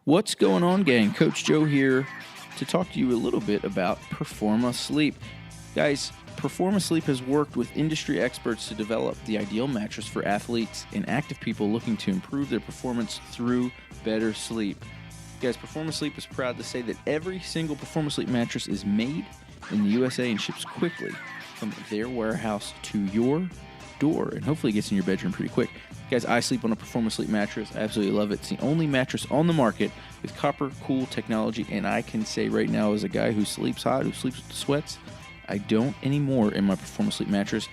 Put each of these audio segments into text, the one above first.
What's going on, gang? Coach Joe here to talk to you a little bit about Performa Sleep. Guys, Performa Sleep has worked with industry experts to develop the ideal mattress for athletes and active people looking to improve their performance through better sleep. Guys, Performa Sleep is proud to say that every single Performa Sleep mattress is made in the USA and ships quickly from their warehouse to your door, and hopefully gets in your bedroom pretty quick. Guys, I sleep on a Performa Sleep mattress. I absolutely love it. It's the only mattress on the market with copper cool technology, and I can say right now, as a guy who sleeps hot, who sleeps with the sweats, I don't anymore in my Performa Sleep mattress.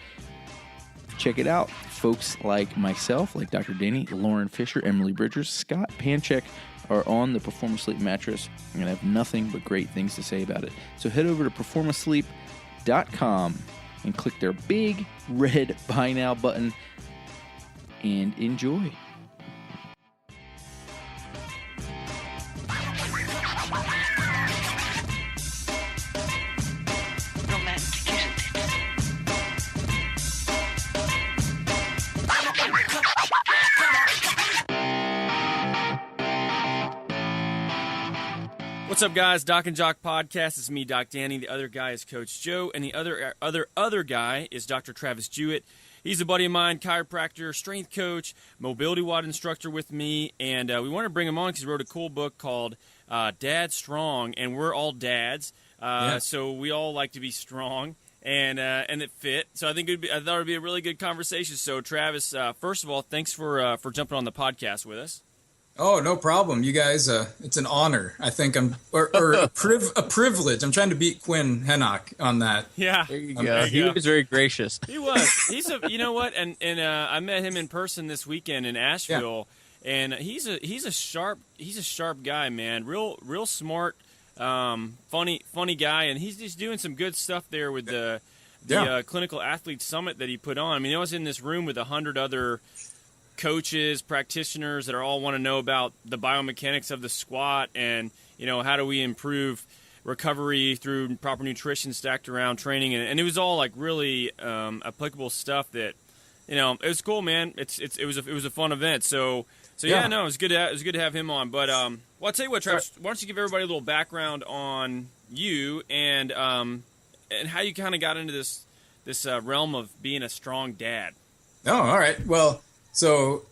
Check it out. Folks like myself, like Dr. Danny, Lauren Fisher, Emily Bridgers, Scott Panchek are on the Performa Sleep mattress, and I have nothing but great things to say about it. So head over to performasleep.com and click their big red Buy Now button and enjoy. What's up, guys? Doc and Jock podcast. It's me, Doc Danny. The other guy is Coach Joe, and the other guy is Dr. Travis Jewett. He's a buddy of mine, chiropractor, strength coach, mobility WOD instructor with me, and we want to bring him on because he wrote a cool book called Dad Strong, and we're all dads, so we all like to be strong, and it fit. So I thought it would be a really good conversation. So Travis, first of all, thanks for jumping on the podcast with us. Oh, no problem. You guys, it's an honor. I think a privilege. I'm trying to beat Quinn Hennock on that. Yeah. There you go. He was very gracious. He was. You know what? And I met him in person this weekend in Asheville, and he's a sharp guy, man. Real smart, funny guy, and he's just doing some good stuff there with the Clinical Athlete Summit that he put on. I mean, I was in this room with 100 other coaches, practitioners that are all want to know about the biomechanics of the squat and, how do we improve recovery through proper nutrition stacked around training. And it was all like really applicable stuff that, it was cool, man. It was a fun event. So it was good to have him on. But, well, I'll tell you what, Travis, why don't you give everybody a little background on you and how you kind of got into this realm of being a strong dad. Oh, all right. Well, so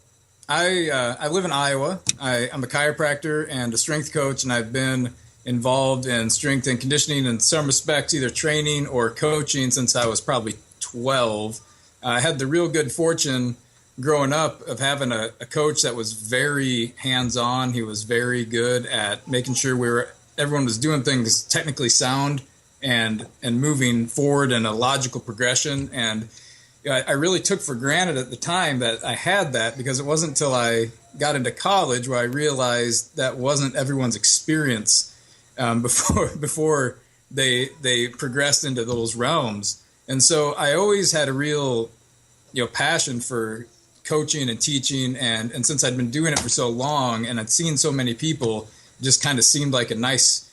I live in Iowa. I'm a chiropractor and a strength coach, and I've been involved in strength and conditioning in some respects, either training or coaching, since I was probably 12. I had the real good fortune growing up of having a coach that was very hands-on. He was very good at making sure everyone was doing things technically sound and moving forward in a logical progression. And I really took for granted at the time that I had that, because it wasn't until I got into college where I realized that wasn't everyone's experience before they progressed into those realms. And so I always had a real passion for coaching and teaching, and since I'd been doing it for so long and I'd seen so many people, it just kind of seemed like a nice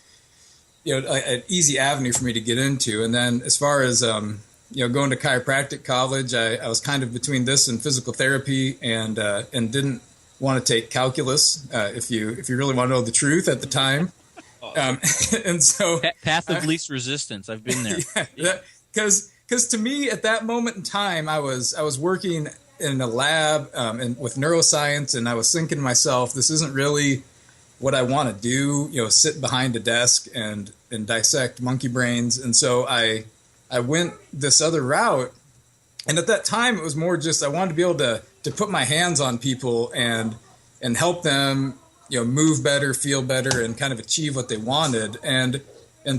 an easy avenue for me to get into. And then as far as going to chiropractic college, I was kind of between this and physical therapy, and didn't want to take calculus, if you really want to know the truth at the time. And so path of least resistance. I've been there. Because to me at that moment in time, I was working in a lab and with neuroscience, and I was thinking to myself, this isn't really what I want to do. Sit behind a desk and dissect monkey brains. And so I went this other route, and at that time it was more just I wanted to be able to put my hands on people and help them move better, feel better, and kind of achieve what they wanted. And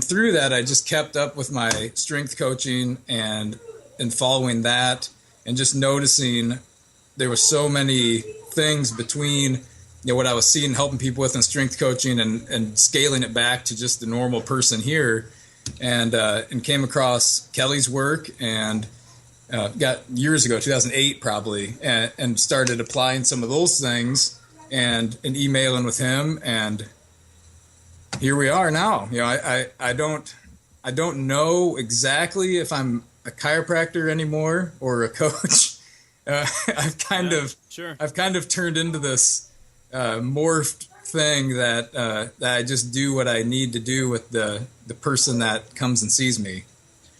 through that, I just kept up with my strength coaching and following that, and just noticing there were so many things between what I was seeing, helping people with in strength coaching, and scaling it back to just the normal person here. And came across Kelly's work, and got years ago, 2008 probably, and started applying some of those things and emailing with him, and here we are now. I don't know exactly if I'm a chiropractor anymore or a coach. I've kind of turned into this morphed thing that that I just do what I need to do with the person that comes and sees me.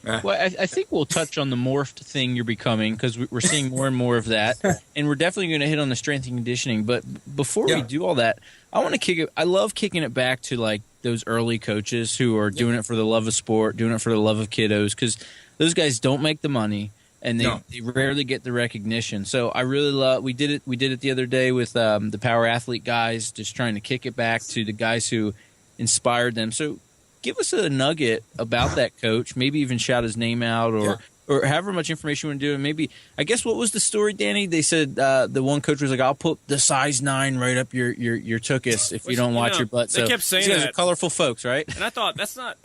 Well, I think we'll touch on the morphed thing you're becoming, because we're seeing more and more of that, and we're definitely going to hit on the strength and conditioning. But before we do all that, I want to kick it. I love kicking it back to like those early coaches who are doing it for the love of sport, doing it for the love of kiddos, because those guys don't make the money and they rarely get the recognition. So I really love. We did it the other day with the Power Athlete guys, just trying to kick it back to the guys who inspired them. So give us a nugget about that coach, maybe even shout his name out or however much information you want to do. And maybe, I guess, what was the story, Danny? They said the one coach was like, I'll put the size 9 right up your tuchus if you don't watch your butt. They kept saying these guys that. are colorful folks, right? And I thought that's not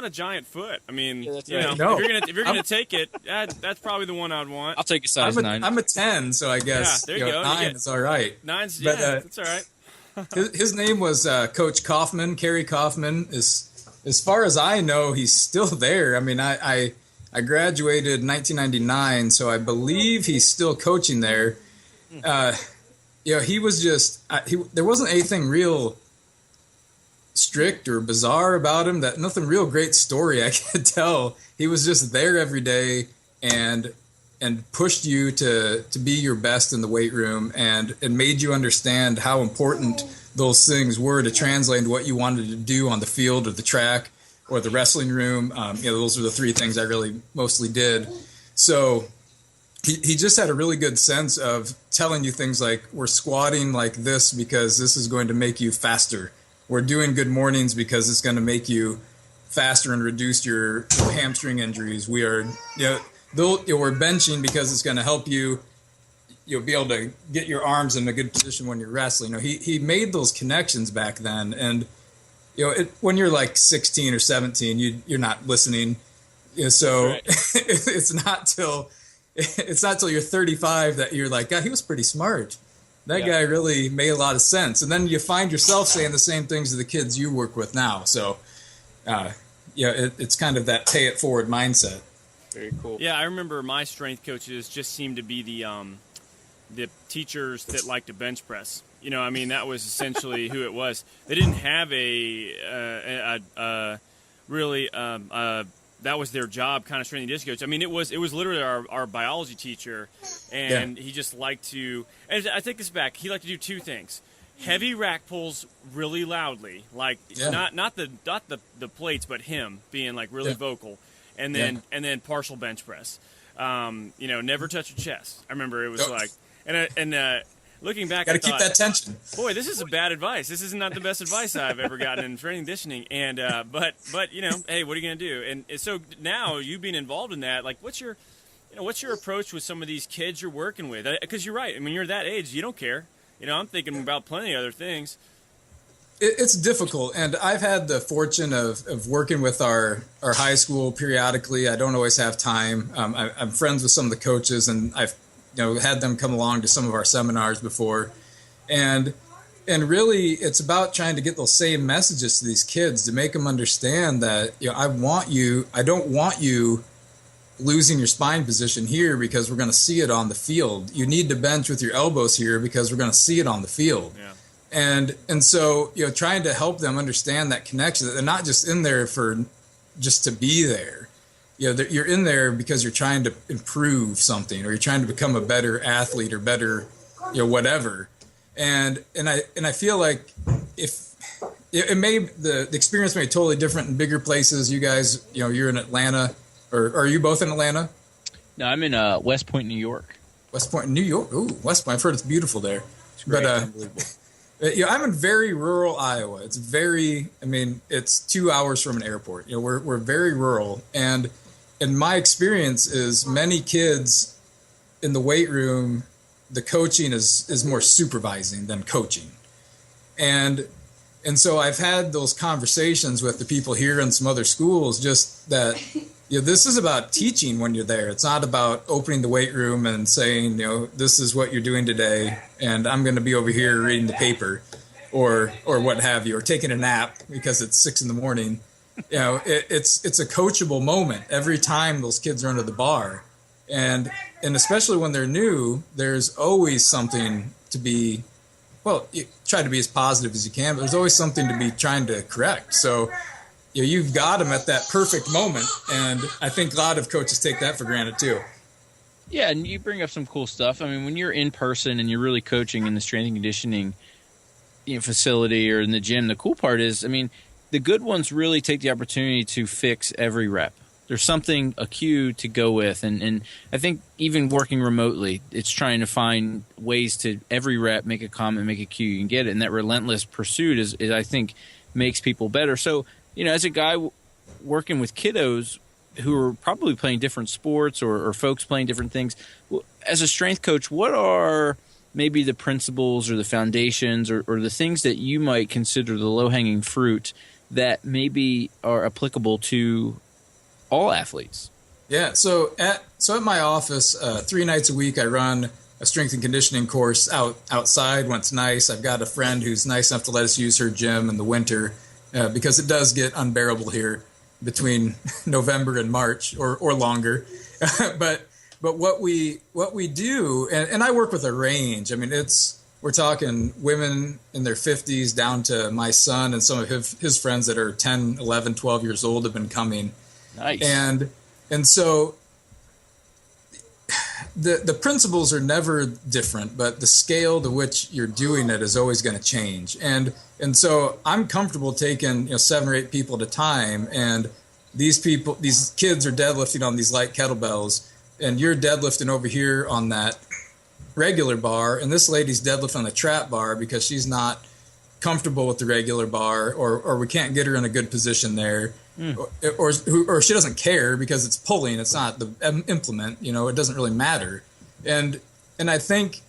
a giant foot. I mean, that's you right. know, if you're gonna take it, that's probably the one I'd want. I'll take a size 9. I'm a 10, so I guess there you go. 9 is all right. 9's, but, that's all right. his name was Coach Kaufman, Kerry Kaufman. As far as I know, he's still there. I mean, I graduated in 1999, so I believe he's still coaching there. He was just there wasn't anything real strict or bizarre about him. That nothing real great story I could tell. He was just there every day and pushed you to be your best in the weight room and made you understand how important those things were to translate into what you wanted to do on the field or the track or the wrestling room. Those are the 3 things I really mostly did. So he just had a really good sense of telling you things like, we're squatting like this because this is going to make you faster. We're doing good mornings because it's going to make you faster and reduce your hamstring injuries. We are, we're benching because it's going to help you. You'll be able to get your arms in a good position when you're wrestling. He made those connections back then, and when you're like 16 or 17, you're not listening. So right. it's not till you're 35 that you're like, God, he was pretty smart. That guy really made a lot of sense. And then you find yourself saying the same things to the kids you work with now. So, it's kind of that pay it forward mindset. Very cool. Yeah, I remember my strength coaches just seemed to be the teachers that liked to bench press. That was essentially who it was. They didn't have that was their job, kind of strength and conditioning coach. I mean, it was literally our biology teacher, and he just liked to. And I take this back. He liked to do 2 things: heavy rack pulls really loudly, like not the plates, but him being like really vocal, and then partial bench press. Never touch your chest. I remember it was like, looking back, gotta keep that tension. Boy, this is bad advice. This is not the best advice I've ever gotten in training and conditioning. And but hey, what are you gonna do? And so now you being involved in that, like, what's your approach with some of these kids you're working with? Because you're right. I mean, you're that age, you don't care. I'm thinking about plenty of other things. It's difficult, and I've had the fortune of working with our high school periodically. I don't always have time. I'm friends with some of the coaches, and I've had them come along to some of our seminars before, and really it's about trying to get those same messages to these kids to make them understand that I don't want you losing your spine position here because we're going to see it on the field. You need to bench with your elbows here because we're going to see it on the field. Yeah. And so trying to help them understand that connection, that they're not just in there for just to be there. You're in there because you're trying to improve something, or you're trying to become a better athlete, or better, whatever. And I feel like if the experience may be totally different in bigger places. You guys, you're in Atlanta, or are you both in Atlanta? No, I'm in West Point, New York. West Point, New York. Ooh, West Point. I've heard it's beautiful there. It's great. Unbelievable. I'm in very rural Iowa. It's 2 hours from an airport. We're very rural, and my experience is many kids in the weight room, the coaching is more supervising than coaching. And so I've had those conversations with the people here and some other schools, just that, this is about teaching when you're there. It's not about opening the weight room and saying, this is what you're doing today, and I'm going to be over here reading the paper or what have you, or taking a nap because it's 6 a.m. It's a coachable moment every time those kids are under the bar. And especially when they're new, there's always something to be well, you try to be as positive as you can, but there's always something to be trying to correct. So you've got them at that perfect moment, and I think a lot of coaches take that for granted too. Yeah, and you bring up some cool stuff. I mean, when you're in person and you're really coaching in the strength and conditioning facility or in the gym, the cool part is, I mean, the good ones really take the opportunity to fix every rep. There's something, a cue to go with. And I think even working remotely, it's trying to find ways to every rep, make a comment, make a cue, you can get it. And that relentless pursuit is I think, makes people better. So, as a guy working with kiddos who are probably playing different sports or folks playing different things, as a strength coach, what are maybe the principles or the foundations or the things that you might consider the low-hanging fruit that maybe are applicable to all athletes? Yeah, so at my office, 3 nights a week, I run a strength and conditioning course outside when it's nice. I've got a friend who's nice enough to let us use her gym in the winter because it does get unbearable here between November and March or longer. but what we do, and I work with a range. I mean, we're talking women in their 50s down to my son and some of his friends that are 10, 11, 12 years old have been coming. Nice. And so the principles are never different, but the scale to which you're doing it is always going to change. And so I'm comfortable taking 7 or 8 people at a time, and these kids are deadlifting on these light kettlebells, and you're deadlifting over here on that regular bar, and this lady's deadlifting on the trap bar because she's not comfortable with the regular bar, or we can't get her in a good position there. Or she doesn't care because it's pulling. It's not the implement. It doesn't really matter. And I think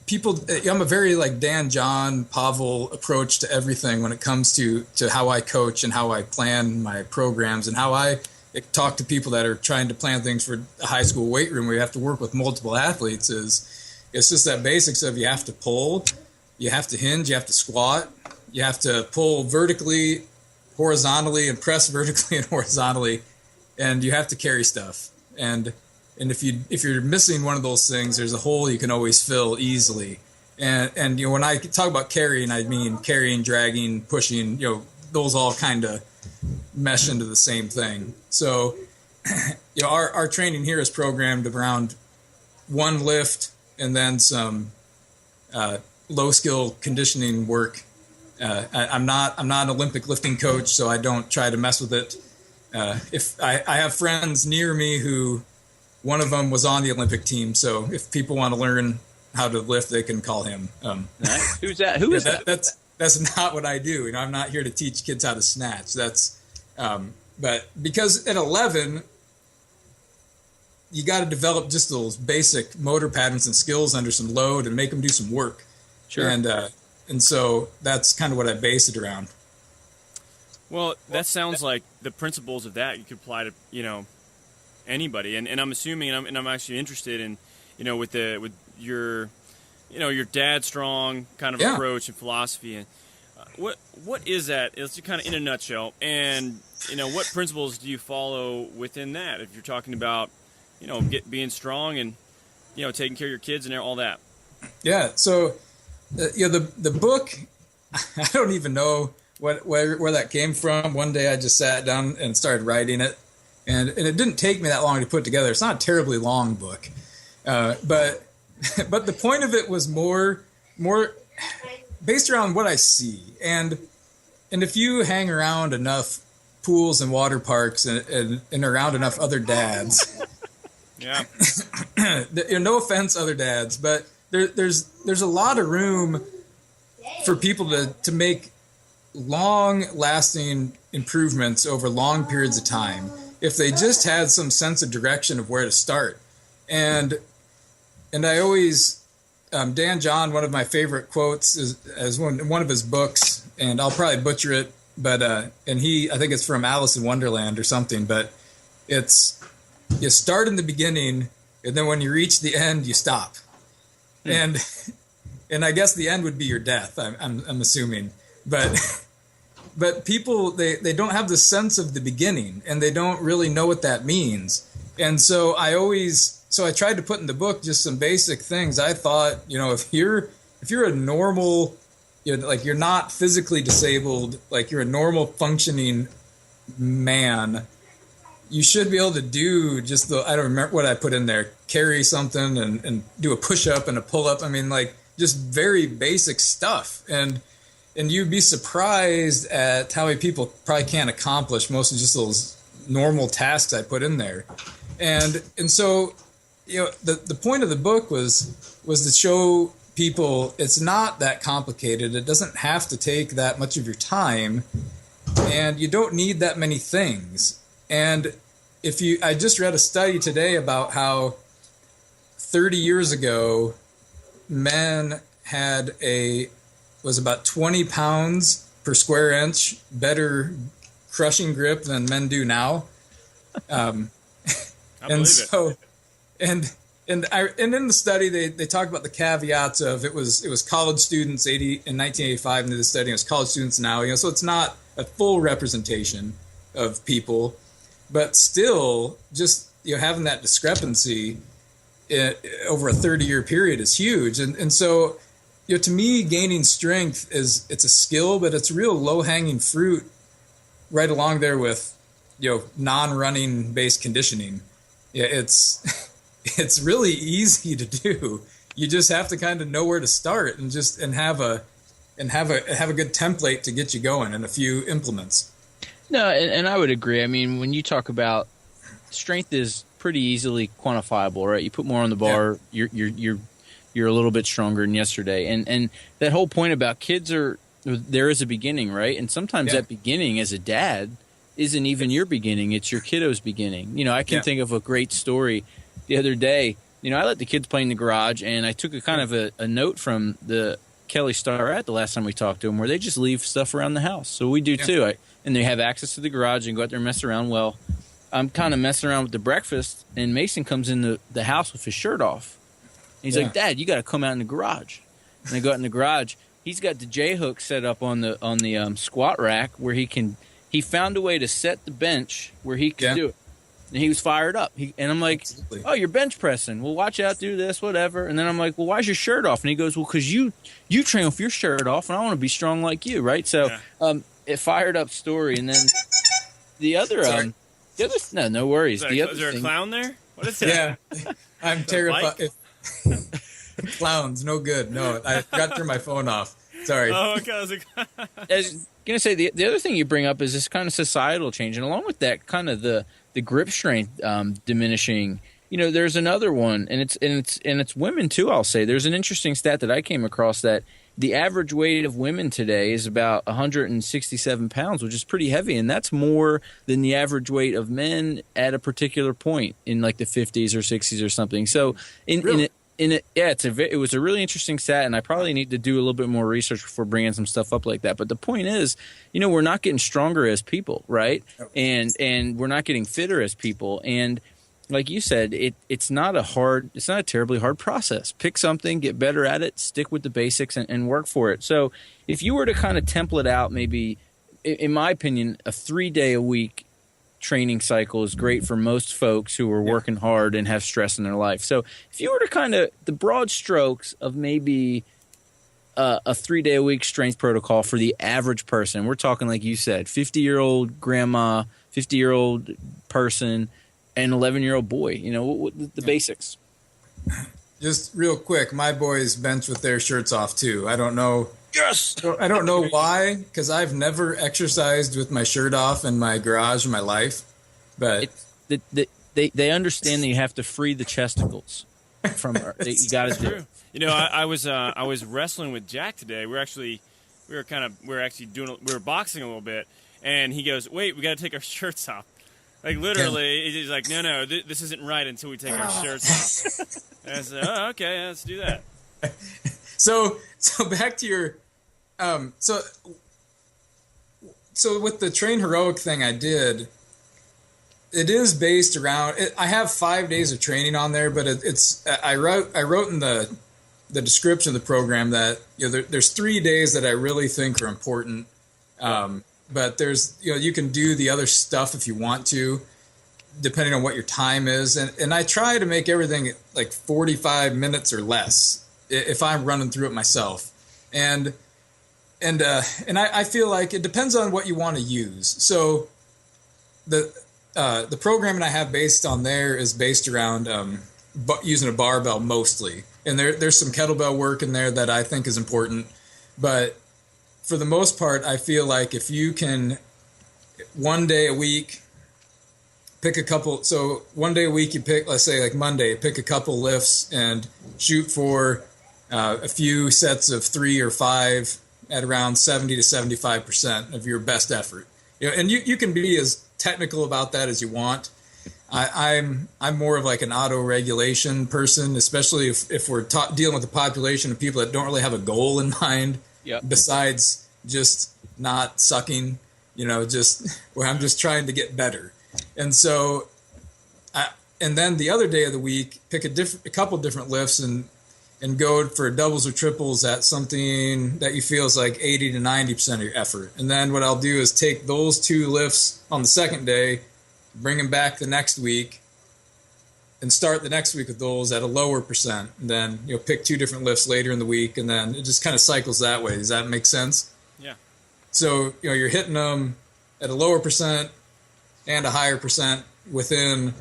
people. I'm a very like Dan, John, Pavel approach to everything when it comes to how I coach and how I plan my programs and how I talk to people that are trying to plan things for a high school weight room where you have to work with multiple athletes. It's just that basics of you have to pull, you have to hinge, you have to squat, you have to pull vertically, horizontally, and press vertically and horizontally, and you have to carry stuff. And if you're missing one of those things, there's a hole you can always fill easily. And when I talk about carrying, I mean carrying, dragging, pushing. Those all kind of mesh into the same thing. So, our training here is programmed around one lift and then some low skill conditioning work. I'm not an Olympic lifting coach, so I don't try to mess with it. If I have friends near me who one of them was on the Olympic team, so if people want to learn how to lift, they can call him. Nice. Who's that? Who is that? That's not what I do. I'm not here to teach kids how to snatch. But because at 11, you got to develop just those basic motor patterns and skills under some load and make them do some work. Sure. And so that's kind of what I base it around. Well, that sounds like the principles of that you could apply to anybody. And I'm assuming, and I'm actually interested in with your your dad strong kind of approach and philosophy. And what is that? It's kind of in a nutshell. And what principles do you follow within that? If you're talking about being strong and taking care of your kids and all that. Yeah. So the book, I don't even know where that came from. One day I just sat down and started writing it, and it didn't take me that long to put together. It's not a terribly long book, but the point of it was more based around what I see, and if you hang around enough pools and water parks and around enough other dads, yeah, no offense, other dads, but there's a lot of room for people to make long-lasting improvements over long periods of time if they just had some sense of direction of where to start. And I always, Dan John, one of my favorite quotes is one of his books, and I'll probably butcher it, but I think it's from Alice in Wonderland or something, but it's you start in the beginning, and then when you reach the end, you stop. And I guess the end would be your death, I'm assuming. But people, they don't have the sense of the beginning, and they don't really know what that means. And so I tried to put in the book just some basic things. I thought, if if you're a normal, like you're not physically disabled, like you're a normal functioning man, you should be able to do just I don't remember what I put in there, carry something and do a push-up and a pull-up. I mean, like just very basic stuff. And you'd be surprised at how many people probably can't accomplish most of just those normal tasks I put in there. And so, the point of the book was to show people it's not that complicated. It doesn't have to take that much of your time, and you don't need that many things. And I just read a study today about how 30 years ago, men was about 20 pounds per square inch better crushing grip than men do now. And so, and in the study, they talk about the caveats of it was college students in 1985 into the study, and it's college students now, so it's not a full representation of people, but still just, having that discrepancy over a 30-year period is huge. And so, to me, gaining strength it's a skill, but it's real low-hanging fruit right along there with, non-running based conditioning. Yeah, it's really easy to do. You just have to kind of know where to start and have a good template to get you going and a few implements. No, and I would agree. I mean, when you talk about strength is pretty easily quantifiable, right? You put more on the bar, yeah. You're a little bit stronger than yesterday. And that whole point about there is a beginning, right? And sometimes that beginning as a dad isn't even your beginning, it's your kiddo's beginning. I can think of a great story the other day. I let the kids play in the garage, and I took a kind of a note from the Kelly Starrett the last time we talked to them, where they just leave stuff around the house. So we do too. And they have access to the garage and go out there and mess around. Well, I'm kind of messing around with the breakfast, and Mason comes in the house with his shirt off. And he's like, "Dad, you got to come out in the garage." And I go out in the garage. He's got the J-hook set up on the squat rack where he found a way to set the bench where he could do it. And he was fired up. And I'm like, absolutely. "Oh, you're bench pressing. Well, watch out, do this, whatever." And then I'm like, "Well, why's your shirt off?" And he goes, "Well, because you train with your shirt off, and I want to be strong like you, right?" So it fired up story. And then the other no worries. Is there a clown there? What is that? Yeah, I'm terrified. Clowns, no good. No, I forgot to turn my phone off. Sorry. Oh, okay. I was going to say the other thing you bring up is this kind of societal change, and along with that, kind of the grip strength diminishing. There's another one, and it's women too. I'll say there's an interesting stat that I came across that the average weight of women today is about 167 pounds, which is pretty heavy, and that's more than the average weight of men at a particular point in like the 50s or 60s or something. So it was a really interesting stat, and I probably need to do a little bit more research before bringing some stuff up like that. But the point is, we're not getting stronger as people, right? And we're not getting fitter as people. And like you said, it's not a terribly hard process. Pick something, get better at it, stick with the basics, and work for it. So if you were to kind of template out, maybe, in my opinion, a 3-day-a-week training cycle is great for most folks who are working hard and have stress in their life. So if you were to kind of the broad strokes of maybe a 3-day-a-week strength protocol for the average person, we're talking, like you said, 50-year-old grandma, 50-year-old person, and 11-year-old boy, what the basics. Just real quick, my boys bench with their shirts off too. I don't know. Yes. I don't know why, because I've never exercised with my shirt off in my garage in my life. But they understand that you have to free the chesticles from her. You got to do. I was wrestling with Jack today. We were boxing a little bit, and he goes, "Wait, we got to take our shirts off." Like literally, he's like, "No, this isn't right until we take our shirts off." And I said, "Oh, okay, let's do that." So back to your, so with the Train Heroic thing I did, it is based around. I have 5 days of training on there, but I wrote in the description of the program that there's 3 days that I really think are important. But there's, you can do the other stuff if you want to, depending on what your time is. And I try to make everything like 45 minutes or less. if I'm running through it myself. And I feel like it depends on what you want to use. So the programming I have based on there is based around using a barbell mostly, and there's some kettlebell work in there that I think is important. But for the most part, I feel like if you can one day a week pick a couple. So one day a week you pick, let's say like Monday, pick a couple lifts and shoot for a few sets of 3 or 5 at around 70 to 75% of your best effort. And you can be as technical about that as you want. I'm more of like an auto regulation person, especially if we're dealing with a population of people that don't really have a goal in mind. Yep. Besides just not sucking, just where I'm just trying to get better. And so, and then the other day of the week, pick a couple different lifts and go for doubles or triples at something that you feel is like 80 to 90% of your effort. And then what I'll do is take those 2 lifts on the second day, bring them back the next week, and start the next week with those at a lower percent. And then pick 2 different lifts later in the week, and then it just kind of cycles that way. Does that make sense? Yeah. So you're hitting them at a lower percent and a higher percent within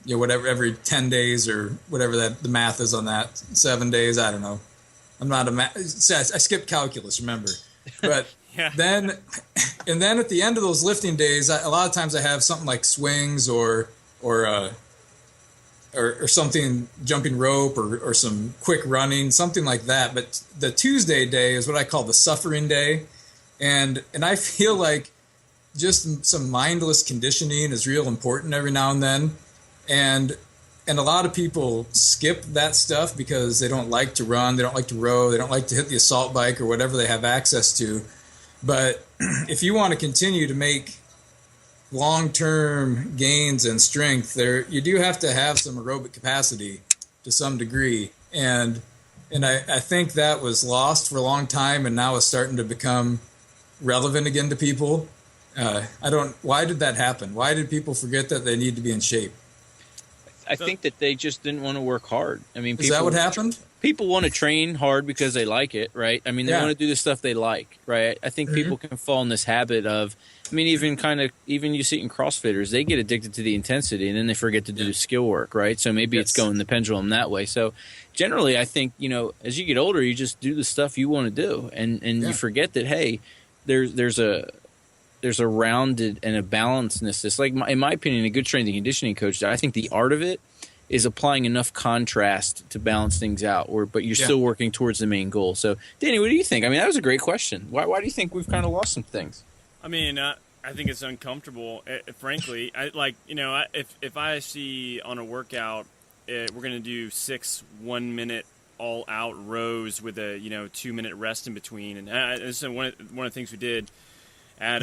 whatever, every 10 days or whatever that the math is on that, 7 days. I don't know. I'm not I skipped calculus, remember. But yeah. then at the end of those lifting days, a lot of times I have something like swings or something, jumping rope or some quick running, something like that. But the Tuesday day is what I call the suffering day. And I feel like just some mindless conditioning is real important every now and then. And a lot of people skip that stuff because they don't like to run, they don't like to row, they don't like to hit the assault bike or whatever they have access to. But if you want to continue to make long-term gains in strength, you do have to have some aerobic capacity to some degree. And I think that was lost for a long time, and now it's starting to become relevant again to people. Why did that happen? Why did people forget that they need to be in shape? I think that they just didn't want to work hard. I mean, is that what happened? People want to train hard because they like it, right? I mean, they want to do the stuff they like, right? I think people can fall in this habit of, I mean, even you see it in CrossFitters, they get addicted to the intensity and then they forget to do the skill work, right? So maybe it's going the pendulum that way. So generally, I think, as you get older, you just do the stuff you want to do, and you forget that, hey, there's a rounded and a balancedness. It's like, in my opinion, a good strength and conditioning coach, I think the art of it is applying enough contrast to balance things out, but you're still working towards the main goal. So, Danny, what do you think? I mean, that was a great question. Why do you think we've kind of lost some things? I mean, I think it's uncomfortable. Frankly, if I see on a workout, we're going to do 6 1-minute all-out rows with a 2-minute rest in between, and this is one of the things we did at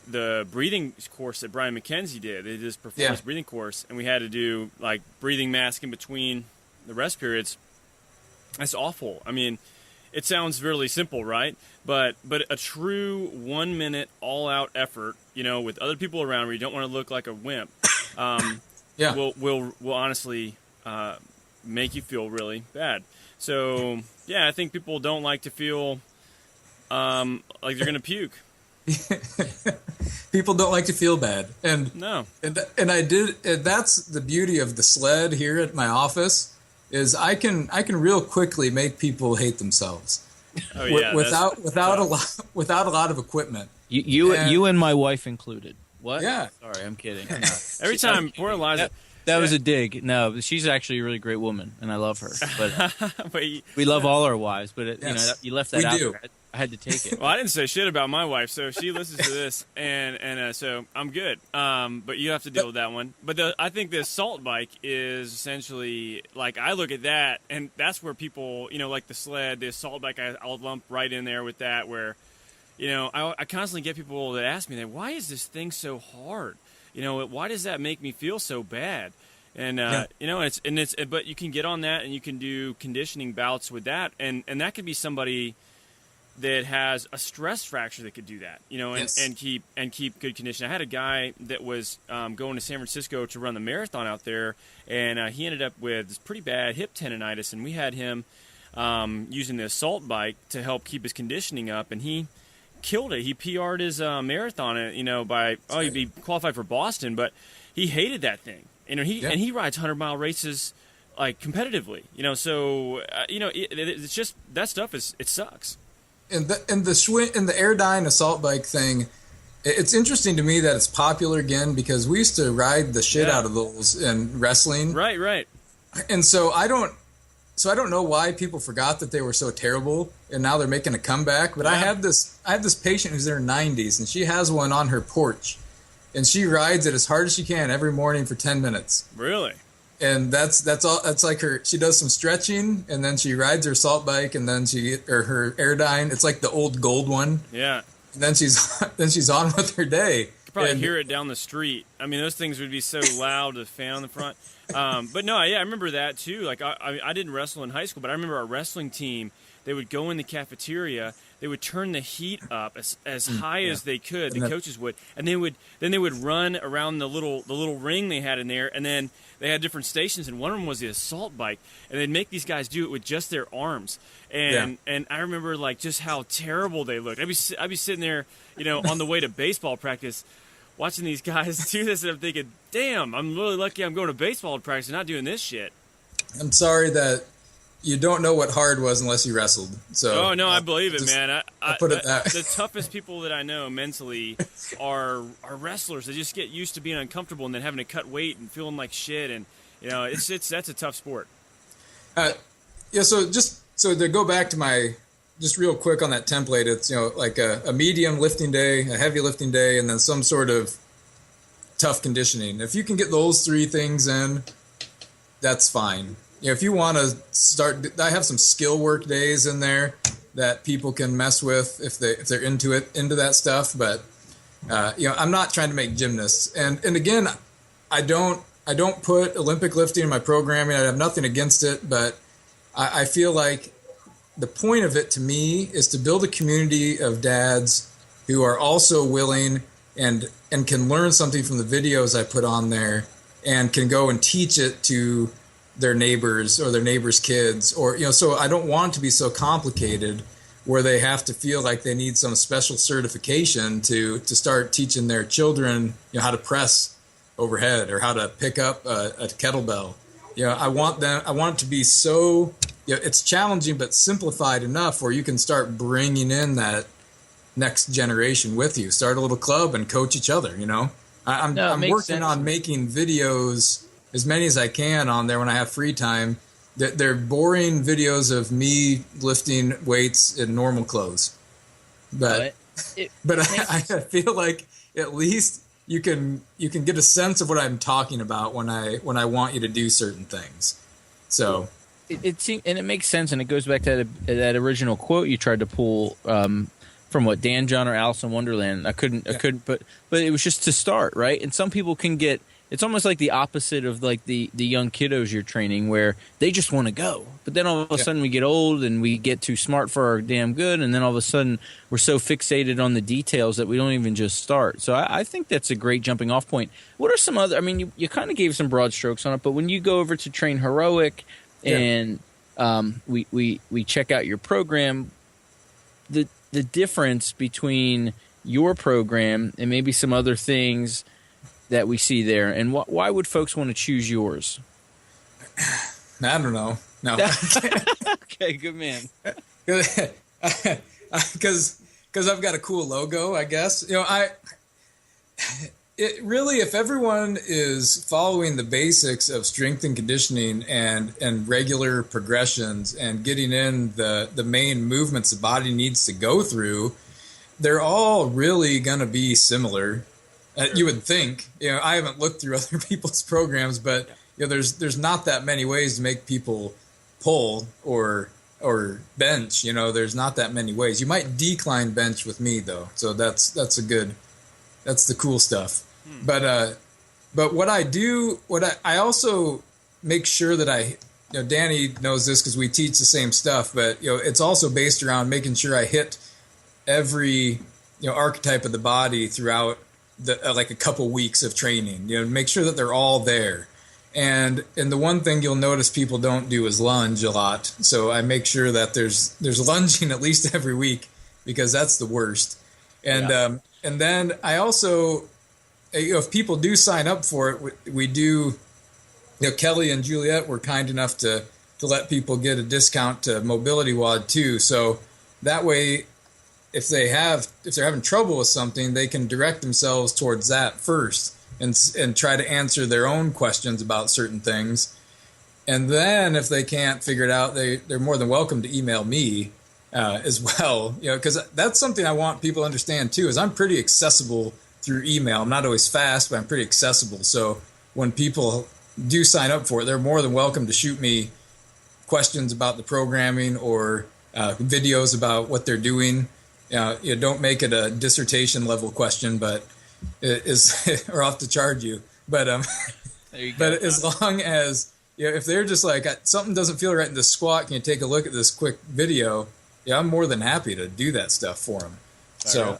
the breathing course that Brian McKenzie did. They did this performance breathing course, and we had to do like breathing mask in between the rest periods. That's awful. I mean, it sounds really simple, right? But a true 1-minute all-out effort, with other people around where you don't want to look like a wimp, will honestly make you feel really bad. So I think people don't like to feel like they're going to puke. People don't like to feel bad, and that's the beauty of the sled here at my office, is I can real quickly make people hate themselves without a lot of equipment. You and my wife included. What? Yeah. Sorry, I'm kidding. No. Every time, poor Eliza. That was a dig. No, she's actually a really great woman, and I love her. But we love all our wives. But you left that out. Do. I had to take it. Well, I didn't say shit about my wife, so she listens to this, and so I'm good. But you have to deal with that one. But I think the assault bike is essentially, like, I look at that, and that's where people, like the sled, the assault bike, I'll lump right in there with that, where, I constantly get people that ask me, why is this thing so hard? Why does that make me feel so bad? And but you can get on that, and you can do conditioning bouts with that, and that could be somebody that has a stress fracture that could do that, and keep good condition. I had a guy that was going to San Francisco to run the marathon out there, and he ended up with this pretty bad hip tendonitis, and we had him using the assault bike to help keep his conditioning up, and he killed it. He PR'd his marathon, he'd be qualified for Boston, but he hated that thing. And he rides 100-mile races like competitively, it's just that stuff it sucks. And the Airdyne assault bike thing, it's interesting to me that it's popular again because we used to ride the shit out of those in wrestling. Right. And so I don't know why people forgot that they were so terrible and now they're making a comeback. But I have this patient who's in her 90s and she has one on her porch. And she rides it as hard as she can every morning for 10 minutes. Really? And that's all. That's like she does some stretching, and then she rides her assault bike, and then her Airdyne. It's like the old gold one. Yeah. And then she's on with her day. You could probably hear it down the street. I mean, those things would be so loud, the fan on the front. But no, I remember that too. Like I didn't wrestle in high school, but I remember our wrestling team. They would go in the cafeteria. They would turn the heat up as high as they could. The coaches would, and they would run around the little ring they had in there, and then they had different stations, and one of them was the assault bike, and they'd make these guys do it with just their arms. And I remember like just how terrible they looked. I'd be sitting there, on the way to baseball practice, watching these guys do this, and I'm thinking, damn, I'm really lucky I'm going to baseball practice and not doing this shit. I'm sorry that you don't know what hard was unless you wrestled. So I believe it, man. I put it that. The toughest people that I know mentally are wrestlers. They just get used to being uncomfortable and then having to cut weight and feeling like shit. And that's a tough sport. So to go back to my just real quick on that template, it's like a medium lifting day, a heavy lifting day, and then some sort of tough conditioning. If you can get those three things in, that's fine. If you want to start, I have some skill work days in there that people can mess with if they're into that stuff. But I'm not trying to make gymnasts. And again, I don't put Olympic lifting in my programming. I have nothing against it, but I feel like the point of it to me is to build a community of dads who are also willing and can learn something from the videos I put on there and can go and teach it to their neighbors or their neighbors' kids, or so I don't want it to be so complicated where they have to feel like they need some special certification to start teaching their children how to press overhead or how to pick up a kettlebell. I want it to be so it's challenging but simplified enough where you can start bringing in that next generation with you. Start a little club and coach each other. I'm working on making videos, as many as I can, on there when I have free time. They're boring videos of me lifting weights in normal clothes, but I feel like at least you can get a sense of what I'm talking about when I want you to do certain things. So it seems, and it makes sense, and it goes back to that original quote you tried to pull from what Dan John or Alice in Wonderland. I couldn't, but it was just to start, right? And some people can get. It's almost like the opposite of like the young kiddos you're training, where they just want to go. But then all of a sudden we get old and we get too smart for our damn good, and then all of a sudden we're so fixated on the details that we don't even just start. So I think that's a great jumping off point. What are some other – I mean, you kind of gave some broad strokes on it, but when you go over to Train Heroic and we check out your program, the difference between your program and maybe some other things – that we see there, and why would folks want to choose yours? I don't know. No. Okay, good man. Because I've got a cool logo, I guess. If everyone is following the basics of strength and conditioning and regular progressions and getting in the main movements the body needs to go through, they're all really going to be similar. You would think. I haven't looked through other people's programs, but there's not that many ways to make people pull or bench. There's not that many ways. You might decline bench with me though, so that's the cool stuff. But what I do, I also make sure that Danny knows this because we teach the same stuff, but it's also based around making sure I hit every archetype of the body throughout the like a couple weeks of training. Make sure that they're all there. And the one thing you'll notice people don't do is lunge a lot. So I make sure that there's lunging at least every week, because that's the worst. And and then I also, if people do sign up for it, we do. Kelly and Juliet were kind enough to let people get a discount to Mobility WOD too. So that way, if they're having trouble with something, they can direct themselves towards that first and try to answer their own questions about certain things. And then if they can't figure it out, they're more than welcome to email me as well. Because that's something I want people to understand too, is I'm pretty accessible through email. I'm not always fast, but I'm pretty accessible. So when people do sign up for it, they're more than welcome to shoot me questions about the programming or videos about what they're doing. Don't make it a dissertation level question, but it is or off to charge you. But but as long as if they're just like, something doesn't feel right in the squat, can you take a look at this quick video? I'm more than happy to do that stuff for them. So.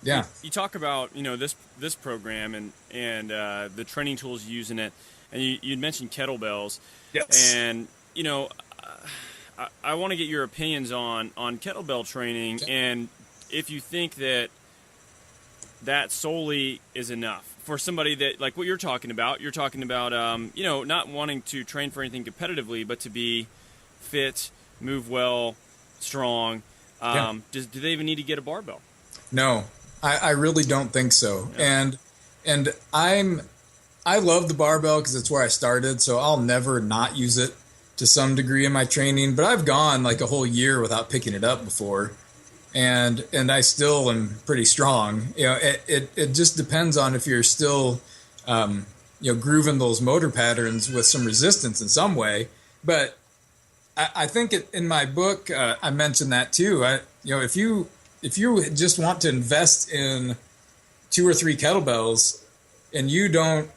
Yeah, you talk about this program and the training tools you use in it. And you'd mentioned kettlebells. Yes. And, I want to get your opinions on kettlebell training, and if you think that solely is enough for somebody that, like what you're talking about, not wanting to train for anything competitively, but to be fit, move well, strong. Do they even need to get a barbell? No, I really don't think so. Yeah. And I love the barbell because it's where I started, so I'll never not use it to some degree in my training. But I've gone like a whole year without picking it up before, and I still am pretty strong. It just depends on if you're still, grooving those motor patterns with some resistance in some way. But I think in my book I mentioned that too. If you just want to invest in 2 or 3 kettlebells, and you don't.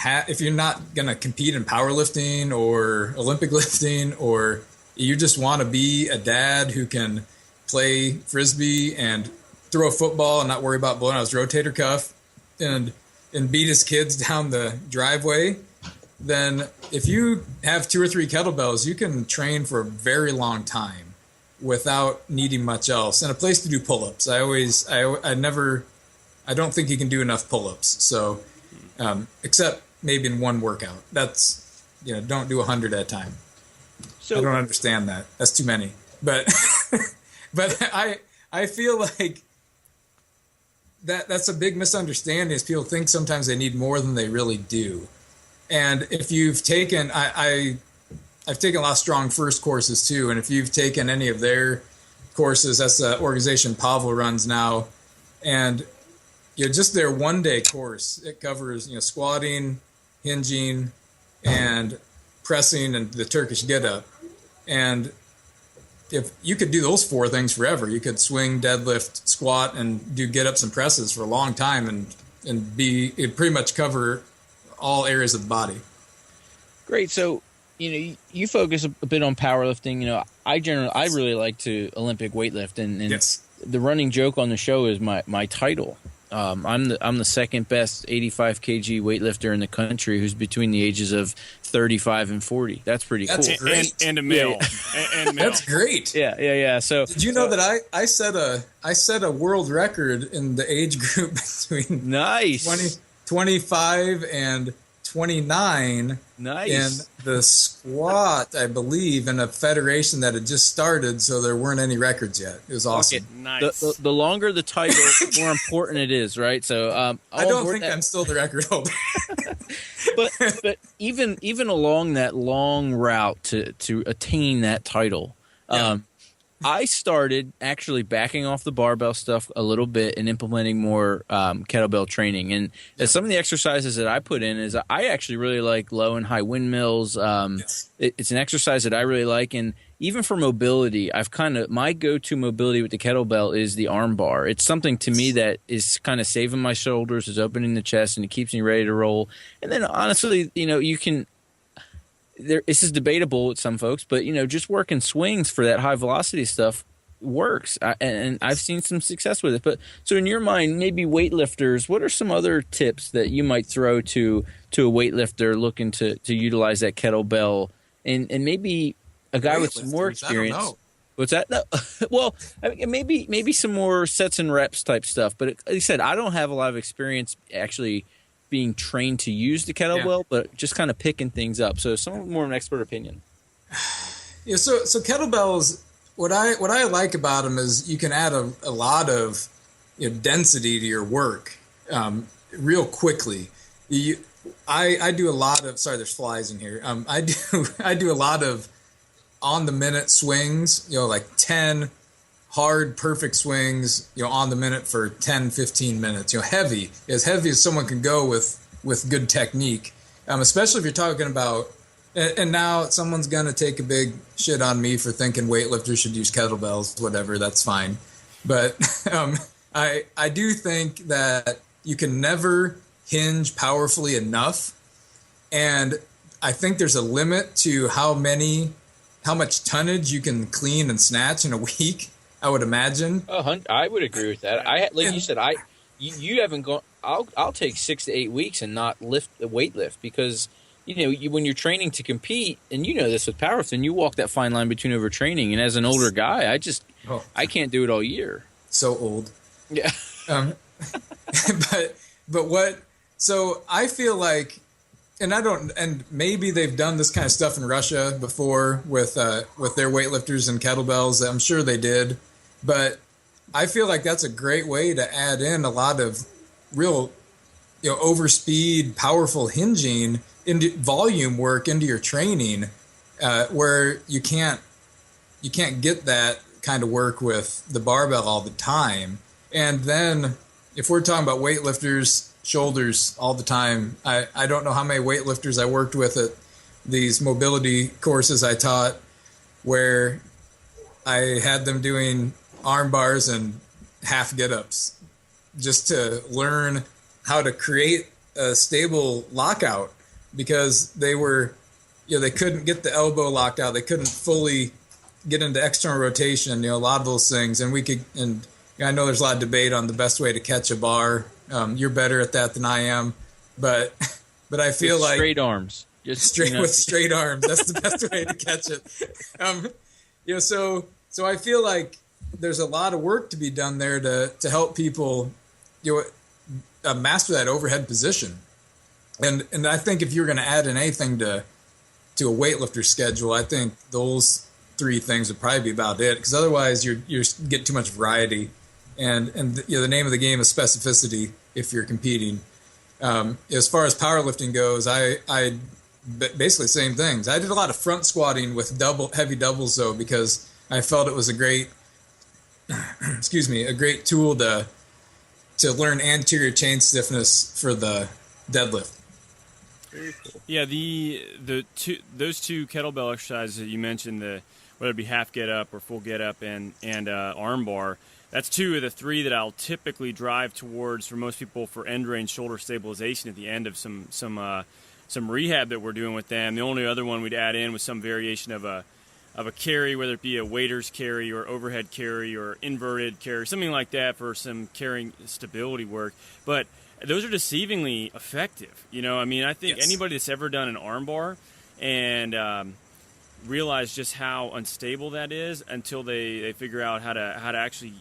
If you're not going to compete in powerlifting or Olympic lifting, or you just want to be a dad who can play Frisbee and throw a football and not worry about blowing out his rotator cuff and beat his kids down the driveway, then if you have 2 or 3 kettlebells, you can train for a very long time without needing much else. And a place to do pull-ups. I don't think you can do enough pull-ups. So, except maybe in one workout. That's, don't do 100 at a time. So I don't understand that. That's too many. But but I feel like that's a big misunderstanding, is people think sometimes they need more than they really do. And if you've taken, I've taken a lot of Strong First courses too, and if you've taken any of their courses, that's the organization Pavel runs now, and just their 1-day course, it covers squatting, hinging, and pressing, and the Turkish get-up. And if you could do those 4 things forever, you could swing, deadlift, squat, and do get-ups and presses for a long time, and it'd pretty much cover all areas of the body. Great. So, you focus a bit on powerlifting. I really like to Olympic weightlift, and yes. The running joke on the show is my title. I'm the second best 85 kg weightlifter in the country who's between the ages of 35 and 40. That's pretty cool. That's great. And a male. And male. That's great. Yeah. So did you know that I set a world record in the age group between 25 and 29 in the squat, I believe, in a federation that had just started, so there weren't any records yet. It was awesome. Okay. Nice. The longer the title, the more important it is, right? So I don't think I'm still the record holder. but even along that long route to attain that title, I started actually backing off the barbell stuff a little bit and implementing more kettlebell training. And some of the exercises that I put in is I actually really like low and high windmills. It's an exercise that I really like. And even for mobility, my go-to mobility with the kettlebell is the arm bar. It's something to me that is kind of saving my shoulders, is opening the chest, and it keeps me ready to roll. And then honestly, this is debatable with some folks, but just working swings for that high velocity stuff works, and I've seen some success with it. But so in your mind, maybe weightlifters, what are some other tips that you might throw to a weightlifter looking to utilize that kettlebell, and maybe a guy with some more experience? I don't know. What's that? No. Well, maybe some more sets and reps type stuff. But like I said, I don't have a lot of experience actually being trained to use the kettlebell, but just kind of picking things up. So some more of an expert opinion. Yeah. So kettlebells. What I like about them is you can add a lot of density to your work real quickly. I do a lot of, sorry, there's flies in here. I do a lot of on the minute swings, like 10 hard perfect swings, on the minute for 10, 15 minutes, heavy as someone can go with good technique. Especially if you're talking about, and now someone's going to take a big shit on me for thinking weightlifters should use kettlebells, whatever, that's fine. But I do think that you can never hinge powerfully enough. And I think there's a limit to how much tonnage you can clean and snatch in a week, I would imagine. I would agree with that. You said, you haven't gone, I'll take 6 to 8 weeks and not weight lift because when you're training to compete, and this with powerlifting, you walk that fine line between overtraining. And as an older guy, I can't do it all year. So old. Yeah. So I feel like, and maybe they've done this kind of stuff in Russia before with their weightlifters and kettlebells. I'm sure they did, but I feel like that's a great way to add in a lot of real, overspeed, powerful hinging into volume work into your training, where you can't get that kind of work with the barbell all the time. And then if we're talking about weightlifters, shoulders all the time, I don't know how many weightlifters I worked with at these mobility courses I taught where I had them doing arm bars and half get-ups just to learn how to create a stable lockout, because they were, they couldn't get the elbow locked out. They couldn't fully get into external rotation, a lot of those things. And I know there's a lot of debate on the best way to catch a bar. You're better at that than I am, but I feel with like straight arms, with straight arms. That's the best way to catch it. So I feel like there's a lot of work to be done there to help people, master that overhead position. And I think if you're going to add in anything to a weightlifter schedule, I think those 3 things would probably be about it, because otherwise you get too much variety. And the name of the game is specificity if you're competing. As far as powerlifting goes, I basically same things. I did a lot of front squatting with heavy doubles though, because I felt it was a great tool to learn anterior chain stiffness for the deadlift. Very cool. Yeah, those two kettlebell exercises that you mentioned, whether it be half get up or full get up and arm bar, that's 2 of the 3 that I'll typically drive towards for most people for end range shoulder stabilization at the end of some rehab that we're doing with them. The only other one we'd add in was some variation of a carry, whether it be a waiter's carry or overhead carry or inverted carry, something like that for some carrying stability work. But those are deceivingly effective. I think anybody that's ever done an arm bar and realize just how unstable that is until they figure out how to actually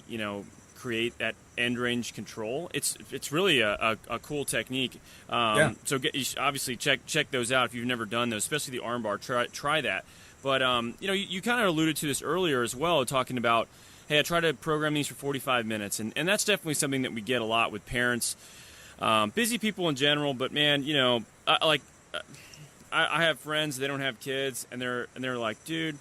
create that end range control. It's really a cool technique. So obviously check those out if you've never done those, especially the arm bar. Try that. But you kind of alluded to this earlier as well, talking about, hey, I try to program these for 45 minutes, and that's definitely something that we get a lot with parents. Busy people in general, but man, I have friends, they don't have kids, and they're like, dude,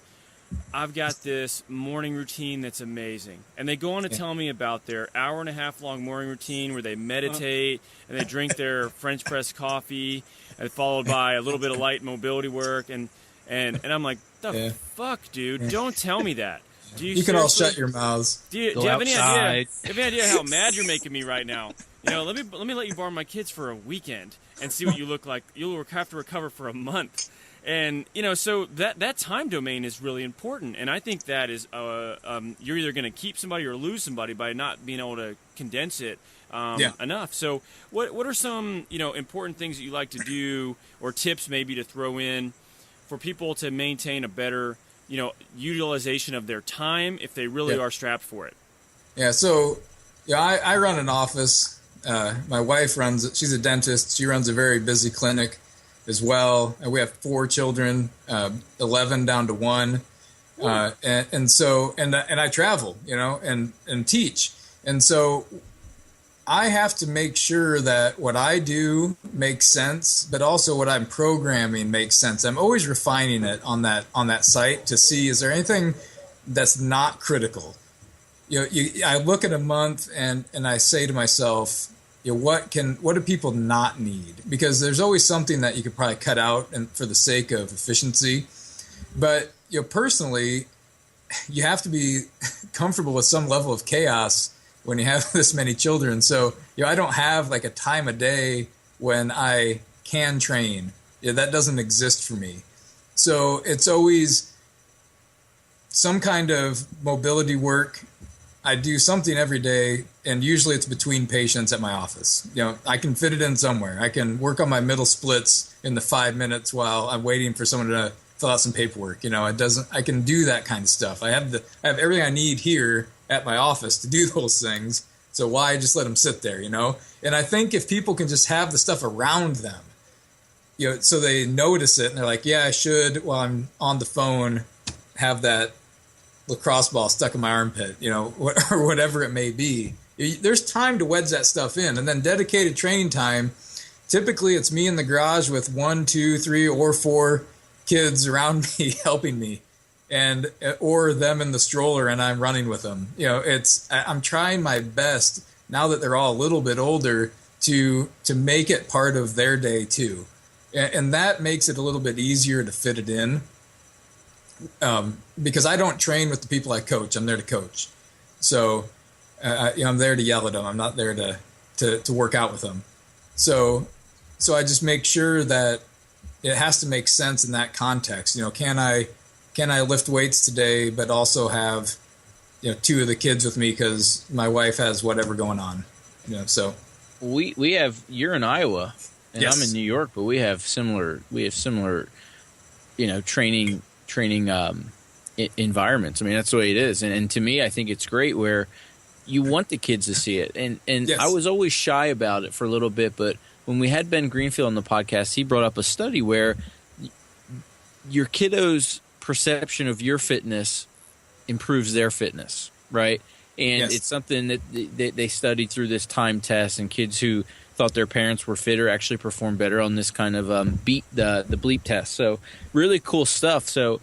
I've got this morning routine that's amazing. And they go on to tell me about their hour-and-a-half long morning routine where they meditate and they drink their French press coffee, and followed by a little bit of light mobility work. And I'm like, the fuck, dude? Don't tell me that. You can all shut your mouths. Do you have any idea how mad you're making me right now? Let me let you borrow my kids for a weekend and see what you look like. You'll have to recover for a month. And, so that time domain is really important. And I think that is, you're either going to keep somebody or lose somebody by not being able to condense it enough. So what are some, important things that you like to do, or tips maybe to throw in for people to maintain a better, utilization of their time if they really are strapped for it? Yeah. So, I run an office. My wife runs it. She's a dentist. She runs a very busy clinic as well. And we have 4 children, 11 down to 1. And I travel, and teach. And so I have to make sure that what I do makes sense, but also what I'm programming makes sense. I'm always refining it on that site to see, is there anything that's not critical? I look at a month and I say to myself, what do people not need? Because there's always something that you could probably cut out and for the sake of efficiency. But personally, you have to be comfortable with some level of chaos when you have this many children. So I don't have like a time of day when I can train. That doesn't exist for me. So it's always some kind of mobility work. I do something every day, and usually it's between patients at my office. I can fit it in somewhere. I can work on my middle splits in the 5 minutes while I'm waiting for someone to fill out some paperwork. I can do that kind of stuff. I have everything I need here at my office to do those things. So why just let them sit there, And I think if people can just have the stuff around them, so they notice it and they're like, yeah, I should, while I'm on the phone, have that lacrosse ball stuck in my armpit, or whatever it may be. There's time to wedge that stuff in, and then dedicated training time. Typically, it's me in the garage with 1, 2, 3, or 4 kids around me helping me, or them in the stroller, and I'm running with them. I'm trying my best now that they're all a little bit older to make it part of their day too, and that makes it a little bit easier to fit it in. Because I don't train with the people I coach. I'm there to coach. So I'm there to yell at them. I'm not there to work out with them. So I just make sure that it has to make sense in that context. Can I lift weights today, but also have 2 of the kids with me because my wife has whatever going on. So we have, you're in Iowa and yes. I'm in New York, but we have similar training environments. I mean, that's the way it is. And to me, I think it's great where you want the kids to see it. And yes. I was always shy about it for a little bit, but when we had Ben Greenfield on the podcast, he brought up a study where your kiddo's perception of your fitness improves their fitness, right? And yes. it's something that they studied through this time test, and kids who thought their parents were fitter actually performed better on this kind of the bleep test. So really cool stuff. So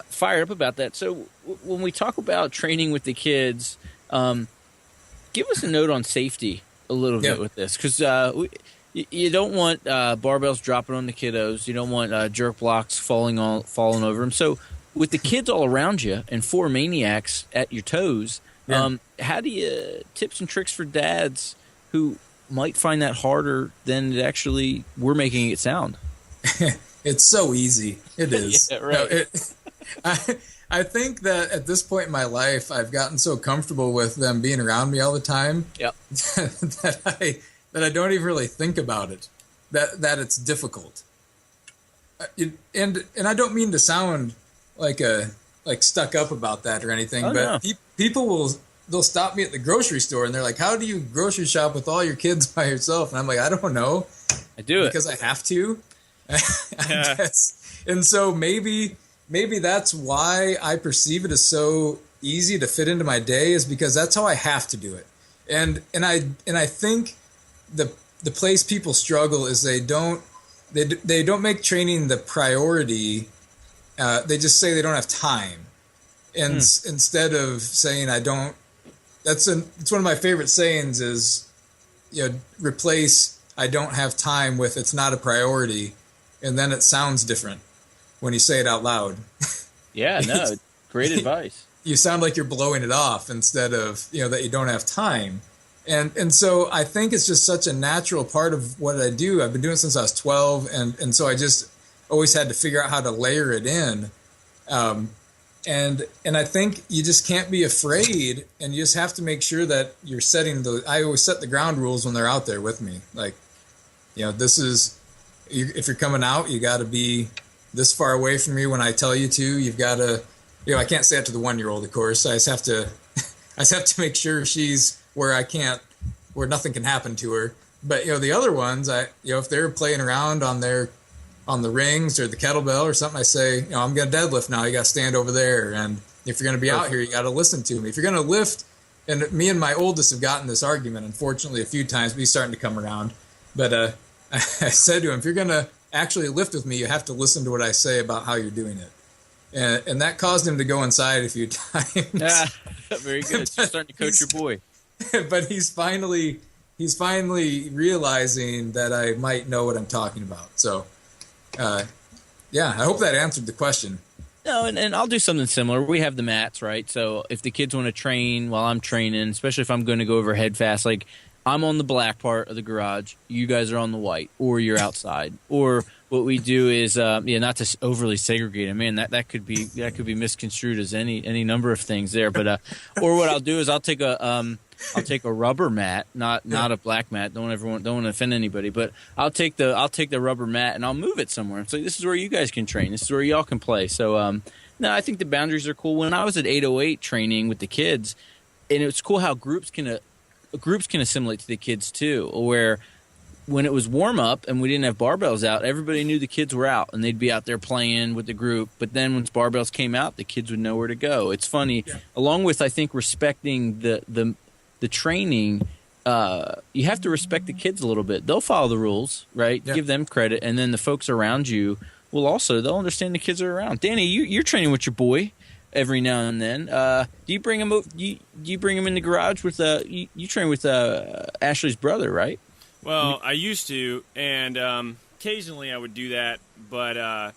fired up about that. So when we talk about training with the kids, give us a note on safety a little bit with this, because you don't want barbells dropping on the kiddos. You don't want jerk blocks falling over them. So with the kids all around you and 4 maniacs at your toes, how do you tips and tricks for dads who might find that harder than it actually we're making it sound? It's so easy. It is. Yeah, right. I think that at this point in my life, I've gotten so comfortable with them being around me all the time that I don't even really think about it, that it's difficult. And I don't mean to sound like stuck up about that or anything, but no. People they'll stop me at the grocery store and they're like, how do you grocery shop with all your kids by yourself? And I'm like, I don't know. I do it because I have to. I guess. And so maybe that's why I perceive it as so easy to fit into my day, is because that's how I have to do it. And I think the place people struggle is they don't make training the priority. They just say they don't have time, and instead of saying I don't. It's one of my favorite sayings is, replace I don't have time with it's not a priority, and then it sounds different when you say it out loud. Yeah, no, great advice. You sound like you're blowing it off instead of, that you don't have time. And so I think it's just such a natural part of what I do. I've been doing it since I was 12. And so always had to figure out how to layer it in. And I think you just can't be afraid, and you just have to make sure that you're setting I always set the ground rules when they're out there with me. Like, this is, if you're coming out, you got to be this far away from me when I tell you to. You've got to, I can't say it to the 1-year-old, of course. I just have to make sure she's where where nothing can happen to her. But, the other ones, if they're playing around on the rings or the kettlebell or something, I say, I'm going to deadlift now. You got to stand over there. And if you're going to be out here, you got to listen to me. If you're going to lift, and me and my oldest have gotten this argument, unfortunately, a few times, but he's starting to come around. But I said to him, if you're going to actually lift with me, you have to listen to what I say about how you're doing it. And that caused him to go inside a few times. Yeah, very good. You're starting to coach your boy. But he's finally realizing that I might know what I'm talking about. So, I hope that answered the question. No, and I'll do something similar. We have the mats, right? So if the kids want to train while I'm training, especially if I'm going to go over head fast, like I'm on the black part of the garage, you guys are on the white, or you're outside. Or what we do is, not to overly segregate it. Man, that could be misconstrued as any number of things there. But or what I'll do is I'll take a rubber mat, not a black mat. Don't want to offend anybody, but I'll take the rubber mat and I'll move it somewhere. So this is where you guys can train. This is where y'all can play. So no, I think the boundaries are cool. When I was at 808 training with the kids, and it's cool how groups can assimilate to the kids too. Where when it was warm up and we didn't have barbells out, everybody knew the kids were out and they'd be out there playing with the group. But then once barbells came out, the kids would know where to go. It's funny, along with I think respecting the training, you have to respect the kids a little bit. They'll follow the rules, right? Yeah. Give them credit, and then the folks around you will also. They'll understand the kids are around. Danny, you're training with your boy every now and then. Do you bring him? You bring him in the garage with you train with Ashley's brother, right? Well, I used to, and occasionally I would do that, but.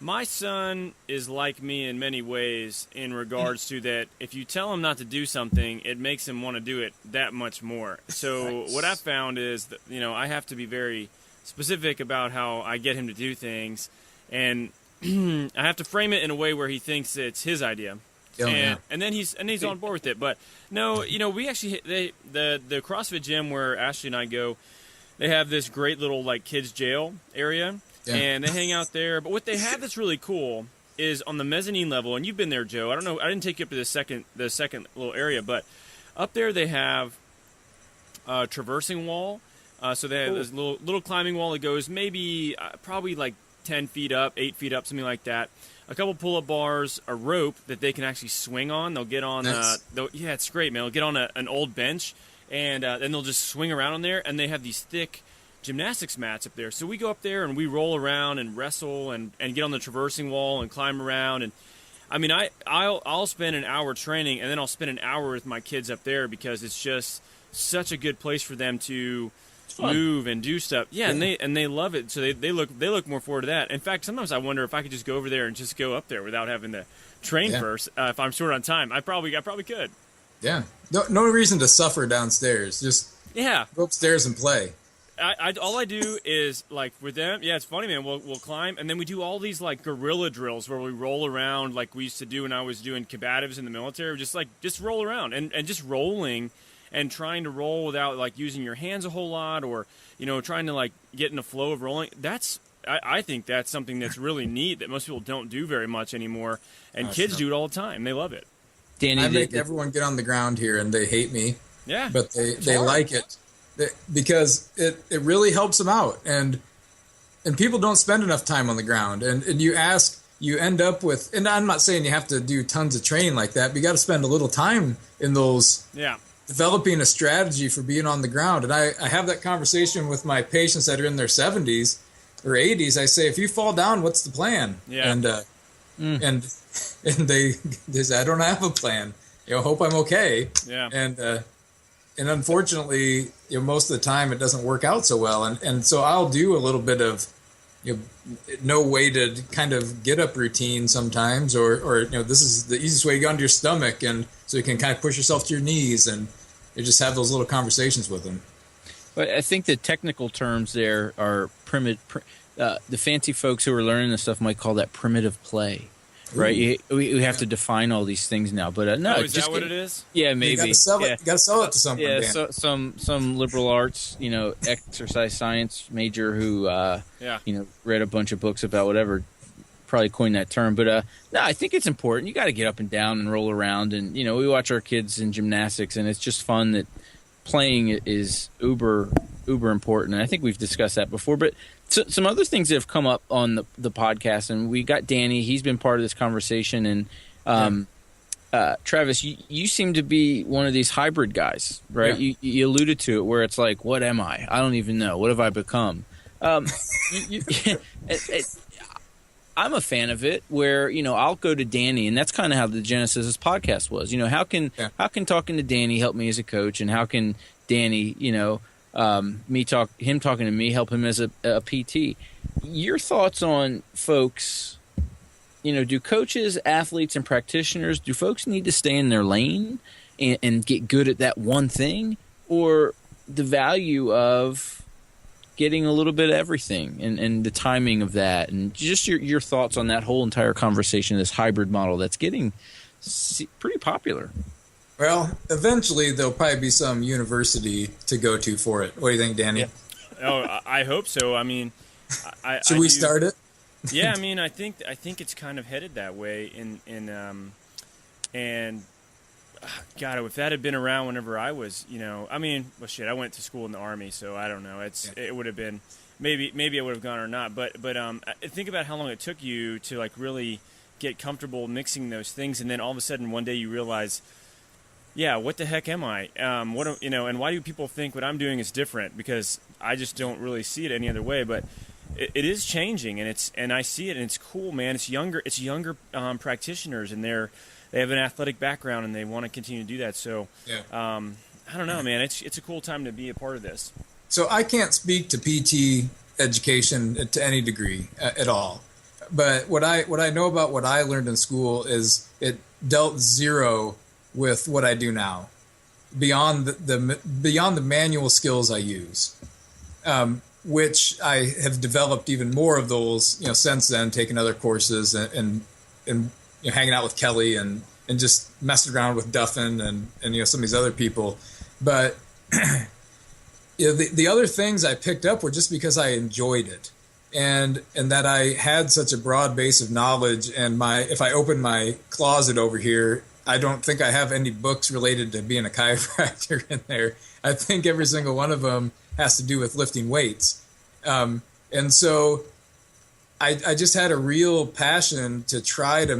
My son is like me in many ways in regards to that if you tell him not to do something, it makes him want to do it that much more. So what I've found is that, I have to be very specific about how I get him to do things, and I have to frame it in a way where he thinks it's his idea. And then he's on board with it. But no, we actually the CrossFit gym where Ashley and I go, they have this great little like kids jail area. Yeah. And they hang out there. But what they have that's really cool is on the mezzanine level, and you've been there, Joe. I don't know. I didn't take you up to the second little area, but up there they have a traversing wall. So they have this little climbing wall that goes maybe probably like 10 feet up, 8 feet up, something like that. A couple pull-up bars, a rope that they can actually swing on. They'll get on. Nice. It's great, man. They'll get on an old bench, and then they'll just swing around on there. And they have these thick gymnastics mats up there. So we go up there and we roll around and wrestle and get on the traversing wall and climb around. And I mean, I'll spend an hour training, and then I'll spend an hour with my kids up there because it's just such a good place for them to move and do stuff. Yeah, and they love it. So they look more forward to that. In fact, sometimes I wonder if I could just go over there and just go up there without having to train first. If I'm short on time, I probably could. Yeah. No reason to suffer downstairs. Just go upstairs and play. All I do is, like, with them, it's funny, man, we'll climb, and then we do all these, like, guerrilla drills where we roll around like we used to do when I was doing combatives in the military, just roll around, and just rolling and trying to roll without, like, using your hands a whole lot or, trying to, like, get in a flow of rolling. I think that's something that's really neat that most people don't do very much anymore, and kids do it all the time. They love it. Danny, I make everyone get on the ground here, and they hate me. Yeah. But they like it. Because it really helps them out, and people don't spend enough time on the ground, and you end up with, and I'm not saying you have to do tons of training like that, but you got to spend a little time in those, developing a strategy for being on the ground. And I have that conversation with my patients that are in their 70s or 80s. I say, if you fall down, what's the plan? And they say, I don't have a plan. Hope I'm okay. And unfortunately, most of the time it doesn't work out so well. And so I'll do a little bit of, no weighted kind of get up routine sometimes, or this is the easiest way to get onto your stomach, and so you can kind of push yourself to your knees, and you just have those little conversations with them. But I think the technical terms there are the fancy folks who are learning this stuff might call that primitive play. Right, we have to define all these things now, but no, is that what it is? Yeah, maybe. You got to sell it. You got to sell it to something. Yeah, so, some liberal arts, exercise science major who, read a bunch of books about whatever, probably coined that term. But no, I think it's important. You got to get up and down and roll around, and we watch our kids in gymnastics, and it's just fun that playing is uber important. And I think we've discussed that before, but. So, some other things that have come up on the podcast, and we got Danny. He's been part of this conversation. And Travis, you seem to be one of these hybrid guys, right? Yeah. You alluded to it, where it's like, what am I? I don't even know. What have I become? I'm a fan of it, where I'll go to Danny, and that's kind of how the genesis of this podcast was. How can talking to Danny help me as a coach, and how can Danny, him talking to me help him as a PT. Your thoughts on folks, do coaches, athletes, and practitioners, do folks need to stay in their lane and get good at that one thing, or the value of getting a little bit of everything and the timing of that, and just your thoughts on that whole entire conversation, this hybrid model that's getting pretty popular? Well, eventually there'll probably be some university to go to for it. What do you think, Danny? Yeah. Oh, I hope so. I mean, should we start it? Yeah, I mean, I think it's kind of headed that way. And God, if that had been around whenever I was, I went to school in the Army, so I don't know. It would have been maybe I would have gone or not. But think about how long it took you to like really get comfortable mixing those things, and then all of a sudden one day you realize. Yeah, what the heck am I? And why do people think what I'm doing is different? Because I just don't really see it any other way. But it is changing, and I see it, and it's cool, man. It's younger practitioners, and they have an athletic background, and they want to continue to do that. So, I don't know, man. It's a cool time to be a part of this. So I can't speak to PT education to any degree at all. But what I know about what I learned in school is it dealt zero with what I do now, beyond the manual skills I use, which I have developed even more of those, since then, taking other courses and hanging out with Kelly and just messing around with Duffin and some of these other people. But the other things I picked up were just because I enjoyed it, and that I had such a broad base of knowledge. And if I open my closet over here, I don't think I have any books related to being a chiropractor in there. I think every single one of them has to do with lifting weights. And so I just had a real passion to try to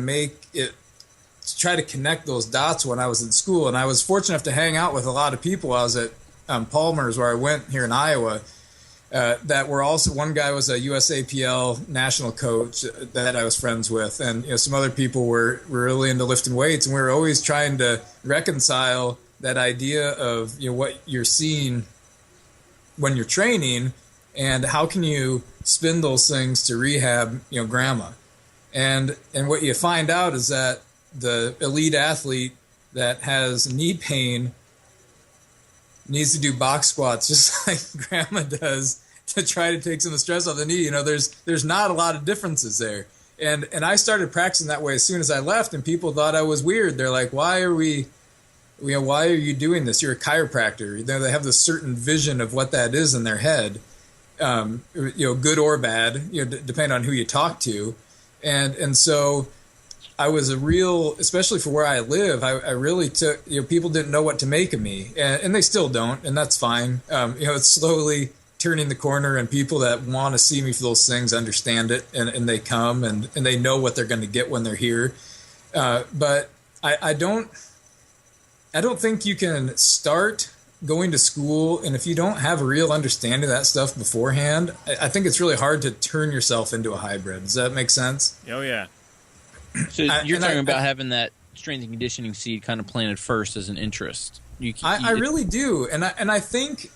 connect those dots when I was in school. And I was fortunate enough to hang out with a lot of people. I was at Palmer's, where I went here in Iowa, that were also, one guy was a USAPL national coach that I was friends with, and some other people were really into lifting weights, and we were always trying to reconcile that idea of what you're seeing when you're training, and how can you spin those things to rehab grandma, and what you find out is that the elite athlete that has knee pain needs to do box squats just like grandma does to try to take some of the stress off the knee. There's not a lot of differences there. And I started practicing that way as soon as I left, and people thought I was weird. They're like, why are you doing this? You're a chiropractor. They have this certain vision of what that is in their head, good or bad, depending on who you talk to. And so I was especially for where I live, I really took, people didn't know what to make of me, and they still don't, and that's fine. It's slowly turning the corner, and people that want to see me for those things understand it, and they come, and they know what they're going to get when they're here. But I don't think you can start going to school, and if you don't have a real understanding of that stuff beforehand, I think it's really hard to turn yourself into a hybrid. Does that make sense? Oh, yeah. So you're talking about having that strength and conditioning seed kind of planted first as an interest. I really do, and I think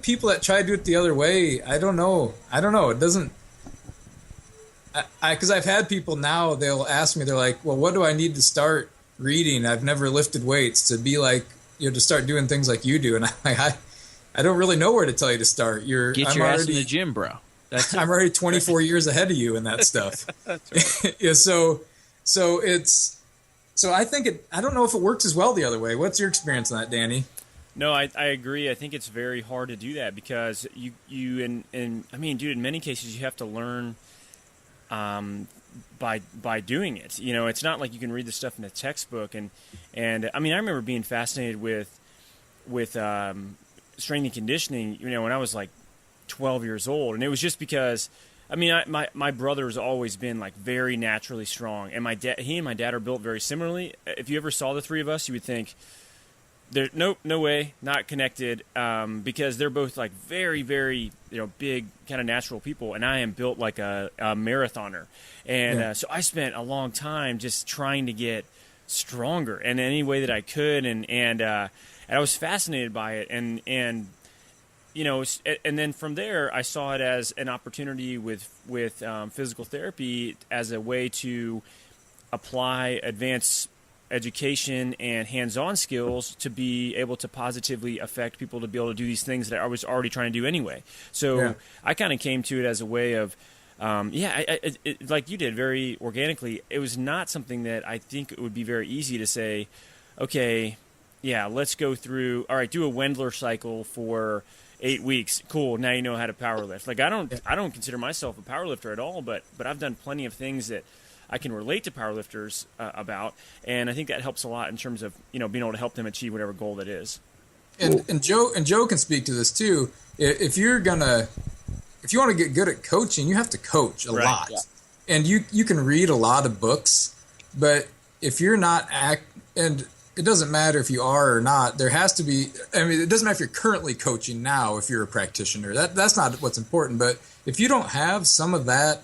people that try to do it the other way, I don't know. It doesn't. Because I've had people now, they'll ask me, they're like, well, what do I need to start reading? I've never lifted weights to be like, to start doing things like you do, and I don't really know where to tell you to start. Get your ass in the gym, bro. I'm already 24 years ahead of you in that stuff. That's right. Yeah, so I think I don't know if it works as well the other way. What's your experience on that, Danny? No, I agree. I think it's very hard to do that because you I mean, dude, in many cases you have to learn by doing it. You know, it's not like you can read the stuff in a textbook. And I mean, I remember being fascinated with strength and conditioning, you know, when I was like 12 years old, and it was just because, I mean, my brother has always been like very naturally strong, and he and my dad are built very similarly. If you ever saw the three of us, you would think there's no way, not connected, because they're both like very, very, you know, big kind of natural people, and I am built like a marathoner, and so I spent a long time just trying to get stronger in any way that I could, and I was fascinated by it, and you know, and then from there I saw it as an opportunity with physical therapy as a way to apply advanced education and hands-on skills to be able to positively affect people to be able to do these things that I was already trying to do anyway. So I kind of came to it as a way of, like you did, very organically. It was not something that I think it would be very easy to say, okay, yeah, let's go through, all right, do a Wendler cycle for 8 weeks. Cool, now you know how to power lift. Like I don't consider myself a power lifter at all, but I've done plenty of things that I can relate to powerlifters about, and I think that helps a lot in terms of, you know, being able to help them achieve whatever goal that is. And Joe can speak to this too. If you want to get good at coaching, you have to coach a lot, and you can read a lot of books, but if you're not and it doesn't matter if you are or not. There has to be. I mean, it doesn't matter if you're currently coaching now. If you're a practitioner, that's not what's important. But if you don't have some of that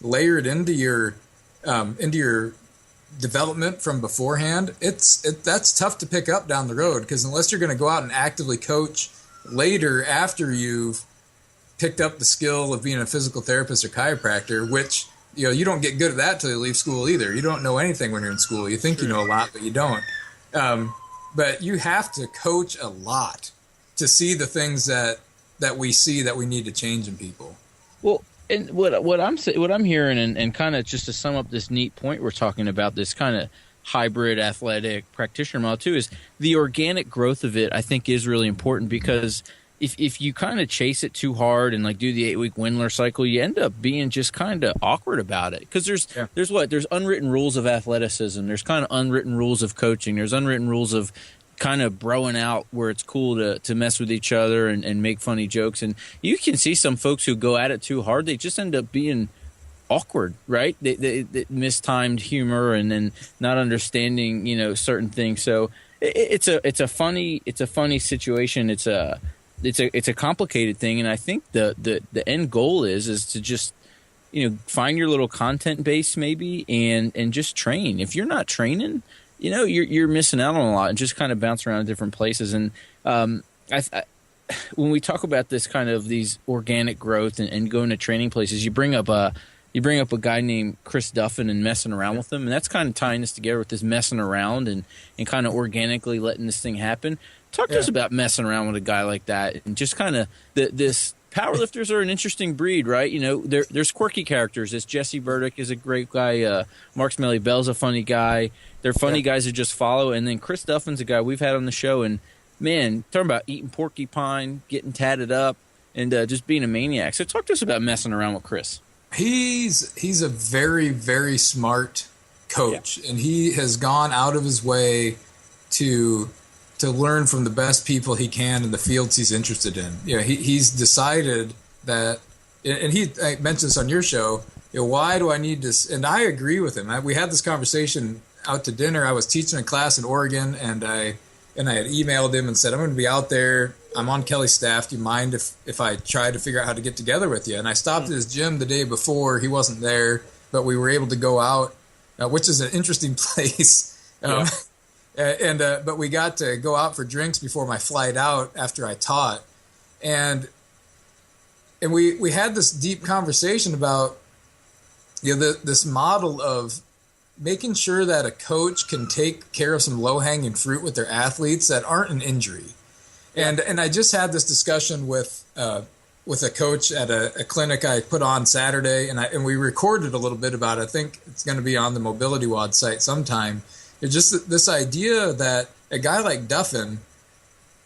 layered into your development from beforehand, that's tough to pick up down the road, because unless you're going to go out and actively coach later after you've picked up the skill of being a physical therapist or chiropractor, which, you know, you don't get good at that till you leave school either. You don't know anything when you're in school. You think you know a lot, but you don't. But you have to coach a lot to see the things that we see that we need to change in people. Well, and what I'm hearing, and kind of just to sum up this neat point we're talking about, this kind of hybrid athletic practitioner model too, is the organic growth of it. I think is really important, because if you kind of chase it too hard and like do the 8-week Wendler cycle, you end up being just kind of awkward about it. Because there's unwritten rules of athleticism. There's kind of unwritten rules of coaching. There's unwritten rules of kind of broing out where it's cool to mess with each other and make funny jokes. And you can see some folks who go at it too hard. They just end up being awkward, right? They mistimed humor and then not understanding, you know, certain things. So it's a funny situation. It's a complicated thing, and I think the end goal is to just, you know, find your little content base maybe and just train. If you're not training, you know, you're missing out on a lot, and just kind of bounce around in different places. And when we talk about this kind of these organic growth and going to training places, you bring up a guy named Chris Duffin and messing around with him, and that's kind of tying this together with this messing around and kind of organically letting this thing happen. Talk to us about messing around with a guy like that, and just kind of this. Powerlifters are an interesting breed, right? You know, there's quirky characters. This Jesse Burdick is a great guy. Mark Smelly Bell's a funny guy. They're funny guys who just follow. And then Chris Duffin's a guy we've had on the show. And, man, talking about eating porcupine, getting tatted up, and just being a maniac. So talk to us about messing around with Chris. He's a very, very smart coach. And he has gone out of his way to learn from the best people he can in the fields he's interested in. You know, he's decided that, and I mentioned this on your show, you know, why do I need this? And I agree with him. We had this conversation out to dinner. I was teaching a class in Oregon, and I had emailed him and said, I'm going to be out there. I'm on Kelly's staff. Do you mind if I try to figure out how to get together with you? And I stopped at his gym the day before. He wasn't there, but we were able to go out, which is an interesting place. But we got to go out for drinks before my flight out after I taught, and we had this deep conversation about, you know, this model of making sure that a coach can take care of some low hanging fruit with their athletes that aren't an injury, and I just had this discussion with with a coach at a clinic I put on Saturday, and we recorded a little bit about it. I think it's going to be on the Mobility WOD site sometime. It's just this idea that a guy like Duffin,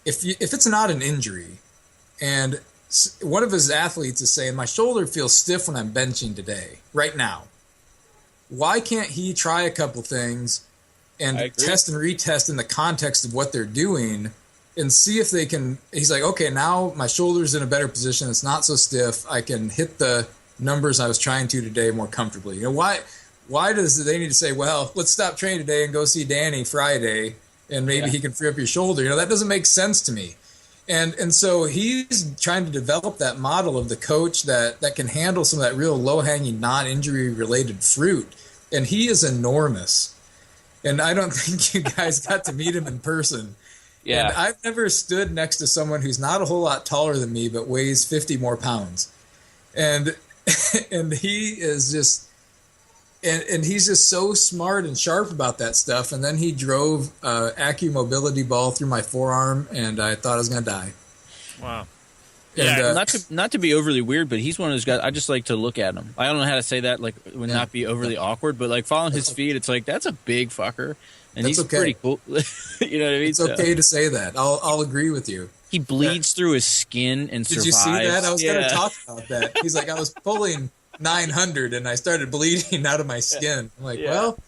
if it's not an injury, and one of his athletes is saying, my shoulder feels stiff when I'm benching today, right now. Why can't he try a couple things and test and retest in the context of what they're doing and see if they can? He's like, okay, now my shoulder's in a better position. It's not so stiff. I can hit the numbers I was trying to today more comfortably. Why does they need to say, well, let's stop training today and go see Danny Friday and maybe he can free up your shoulder? That doesn't make sense to me. And so he's trying to develop that model of the coach that can handle some of that real low-hanging, non-injury related fruit. And he is enormous. And I don't think you guys got to meet him in person. Yeah. And I've never stood next to someone who's not a whole lot taller than me, but weighs 50 more pounds. And he is just, and he's just so smart and sharp about that stuff. And then he drove Accu Mobility ball through my forearm, and I thought I was going to die. Wow. Yeah, not to be overly weird, but he's one of those guys. I just like to look at him. I don't know how to say that, like, would not be overly awkward, but like following his feet, it's like that's a big fucker, and he's pretty cool. You know what I mean? It's okay to say that. I'll agree with you. He bleeds through his skin and survives. Did you see that? I was going to talk about that. He's like, I was pulling 900 and I started bleeding out of my skin. I'm like, well,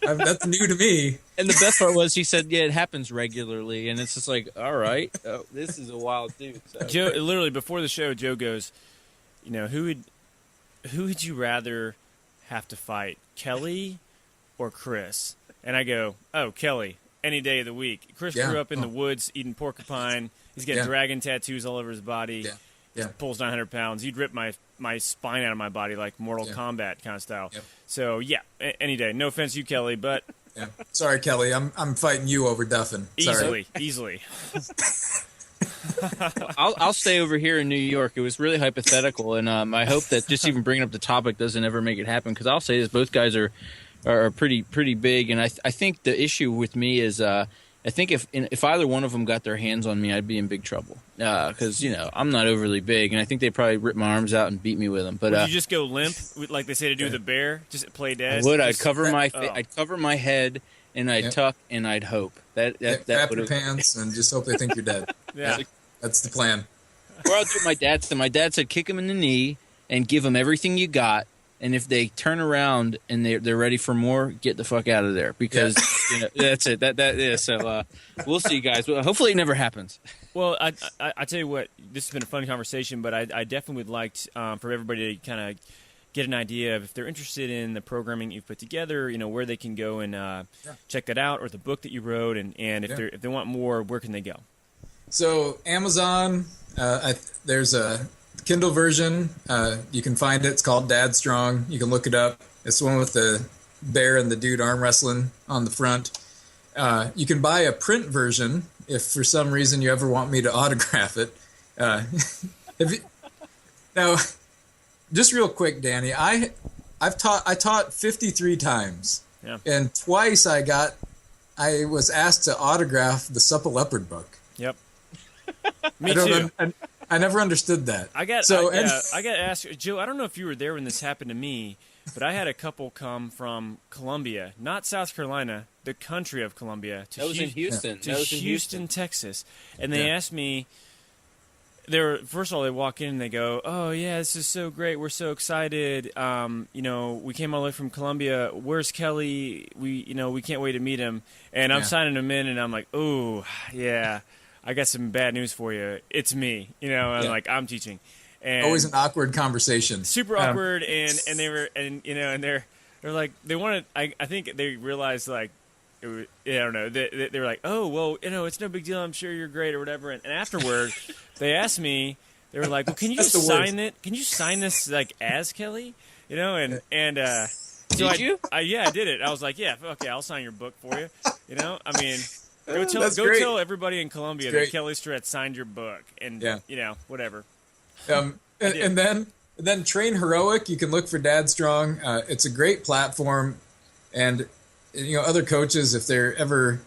that's new to me. And the best part was he said, yeah, it happens regularly. And it's just like, all right, this is a wild dude. So. Joe, literally before the show, Joe goes, who would you rather have to fight, Kelly or Chris? And I go, oh, Kelly, any day of the week. Chris grew up in the woods eating porcupine. He's got dragon tattoos all over his body. He pulls 900 pounds. He'd rip my spine out of my body like Mortal Kombat kind of style. So, any day. No offense to you, Kelly, but... Sorry, Kelly. I'm fighting you over Duffin. Sorry. Easily. I'll stay over here in New York. It was really hypothetical, and I hope that just even bringing up the topic doesn't ever make it happen, because I'll say this, both guys are pretty big, and I think the issue with me is I think if either one of them got their hands on me, I'd be in big trouble, because I'm not overly big, and I think they'd probably rip my arms out and beat me with them. But would you just go limp, like they say to do the bear, just play dead? I would. I'd cover my head, and I'd tuck, and I'd hope that wrap your pants and just hope they think you're dead. That's the plan. Or I'll do what my dad said. My dad said, kick him in the knee and give them everything you got. And if they turn around and they're ready for more, get the fuck out of there, because that's it. So we'll see, guys. Well, hopefully it never happens. Well, I tell you what, this has been a fun conversation, but I definitely would like for everybody to kind of get an idea of if they're interested in the programming you've put together, where they can go and check that out, or the book that you wrote, and if they want more, where can they go? So Amazon, there's a Kindle version. You can find it. It's called Dad Strong. You can look it up. It's the one with the bear and the dude arm wrestling on the front. You can buy a print version if for some reason you ever want me to autograph it. Now, just real quick, Danny, I taught 53 times, and twice I was asked to autograph the Supple Leopard book. Yep. Me too. I never understood that. I got asked, Joe, I don't know if you were there when this happened to me, but I had a couple come from Columbia, not South Carolina, the country of Columbia, to Houston, Texas. And they asked me, first of all, they walk in and they go, oh, yeah, this is so great. We're so excited. We came all the way from Columbia. Where's Kelly? We can't wait to meet him. And I'm signing him in, and I'm like, oh, yeah. I got some bad news for you. It's me, I'm teaching. And always an awkward conversation. Super awkward, and they were, and they're like, they wanted. I think they realized, like, it was, I don't know. They were like, oh well, it's no big deal. I'm sure you're great or whatever. And afterward, they asked me. They were like, well, can you just sign it? Can you sign this like as Kelly? So did you? I did it. I was like, yeah, okay, I'll sign your book for you. I mean. Go tell everybody in Columbia that Kelly Stretz signed your book, and whatever. And then Train Heroic. You can look for Dad Strong. It's a great platform, and other coaches, if they're ever,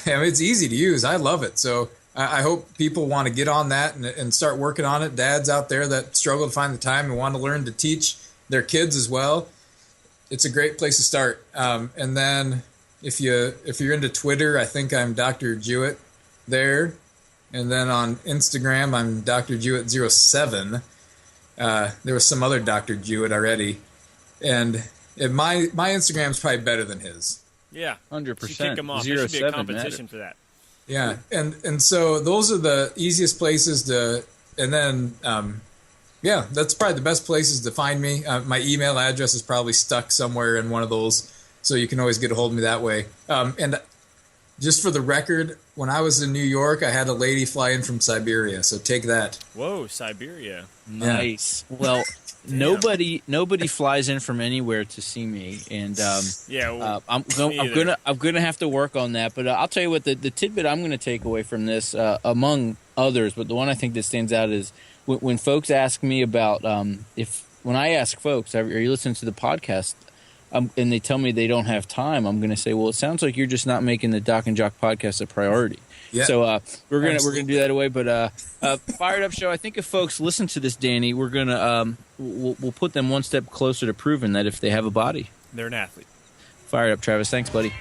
it's easy to use. I love it. So I hope people want to get on that and start working on it. Dads out there that struggle to find the time and want to learn to teach their kids as well. It's a great place to start. And then if you're into Twitter, I think I'm Dr. Jewett there. And then on Instagram, I'm Dr. Jewett07. There was some other Dr. Jewett already. And my Instagram is probably better than his. Yeah, 100%. Kick them off. There should be a competition for that. Yeah, and so those are the easiest places to, and then, yeah, that's probably the best places to find me. My email address is probably stuck somewhere in one of those, so you can always get a hold of me that way. And just for the record, when I was in New York, I had a lady fly in from Siberia, so take that. Whoa, Siberia. Nice. Well, nobody flies in from anywhere to see me, and I'm gonna have to work on that. But I'll tell you what, the tidbit I'm gonna take away from this, among others, but the one I think that stands out is when folks ask me about when I ask folks, are you listening to the podcast? And they tell me they don't have time, I'm going to say, well, it sounds like you're just not making the Doc and Jock podcast a priority. Yeah. So we're gonna do that away. But Fired Up Show, I think if folks listen to this, Danny, we're gonna we'll put them one step closer to proving that if they have a body, they're an athlete. Fired Up, Travis. Thanks, buddy.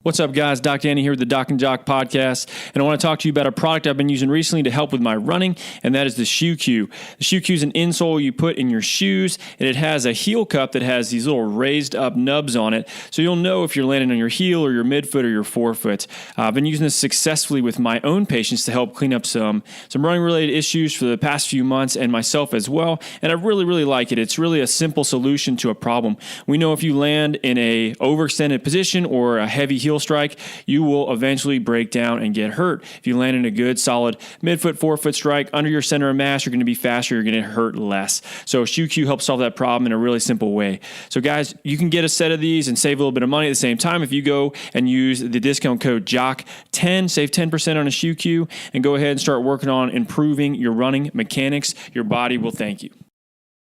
What's up, guys? Doc Danny here with the Doc and Jock podcast, and I want to talk to you about a product I've been using recently to help with my running, and that is the Shoe Cue. The Shoe Cue is an insole you put in your shoes, and it has a heel cup that has these little raised up nubs on it, so you'll know if you're landing on your heel or your midfoot or your forefoot. I've been using this successfully with my own patients to help clean up some running-related issues for the past few months, and myself as well, and I really, really like it. It's really a simple solution to a problem. We know if you land in a overextended position or a heavy heel strike, you will eventually break down and get hurt. If you land in a good, solid midfoot, forefoot strike under your center of mass, you're going to be faster, you're going to hurt less. So Shoe Cue helps solve that problem in a really simple way. So guys, you can get a set of these and save a little bit of money at the same time if you go and use the discount code JOCK10, save 10% on a Shoe Cue, and go ahead and start working on improving your running mechanics. Your body will thank you.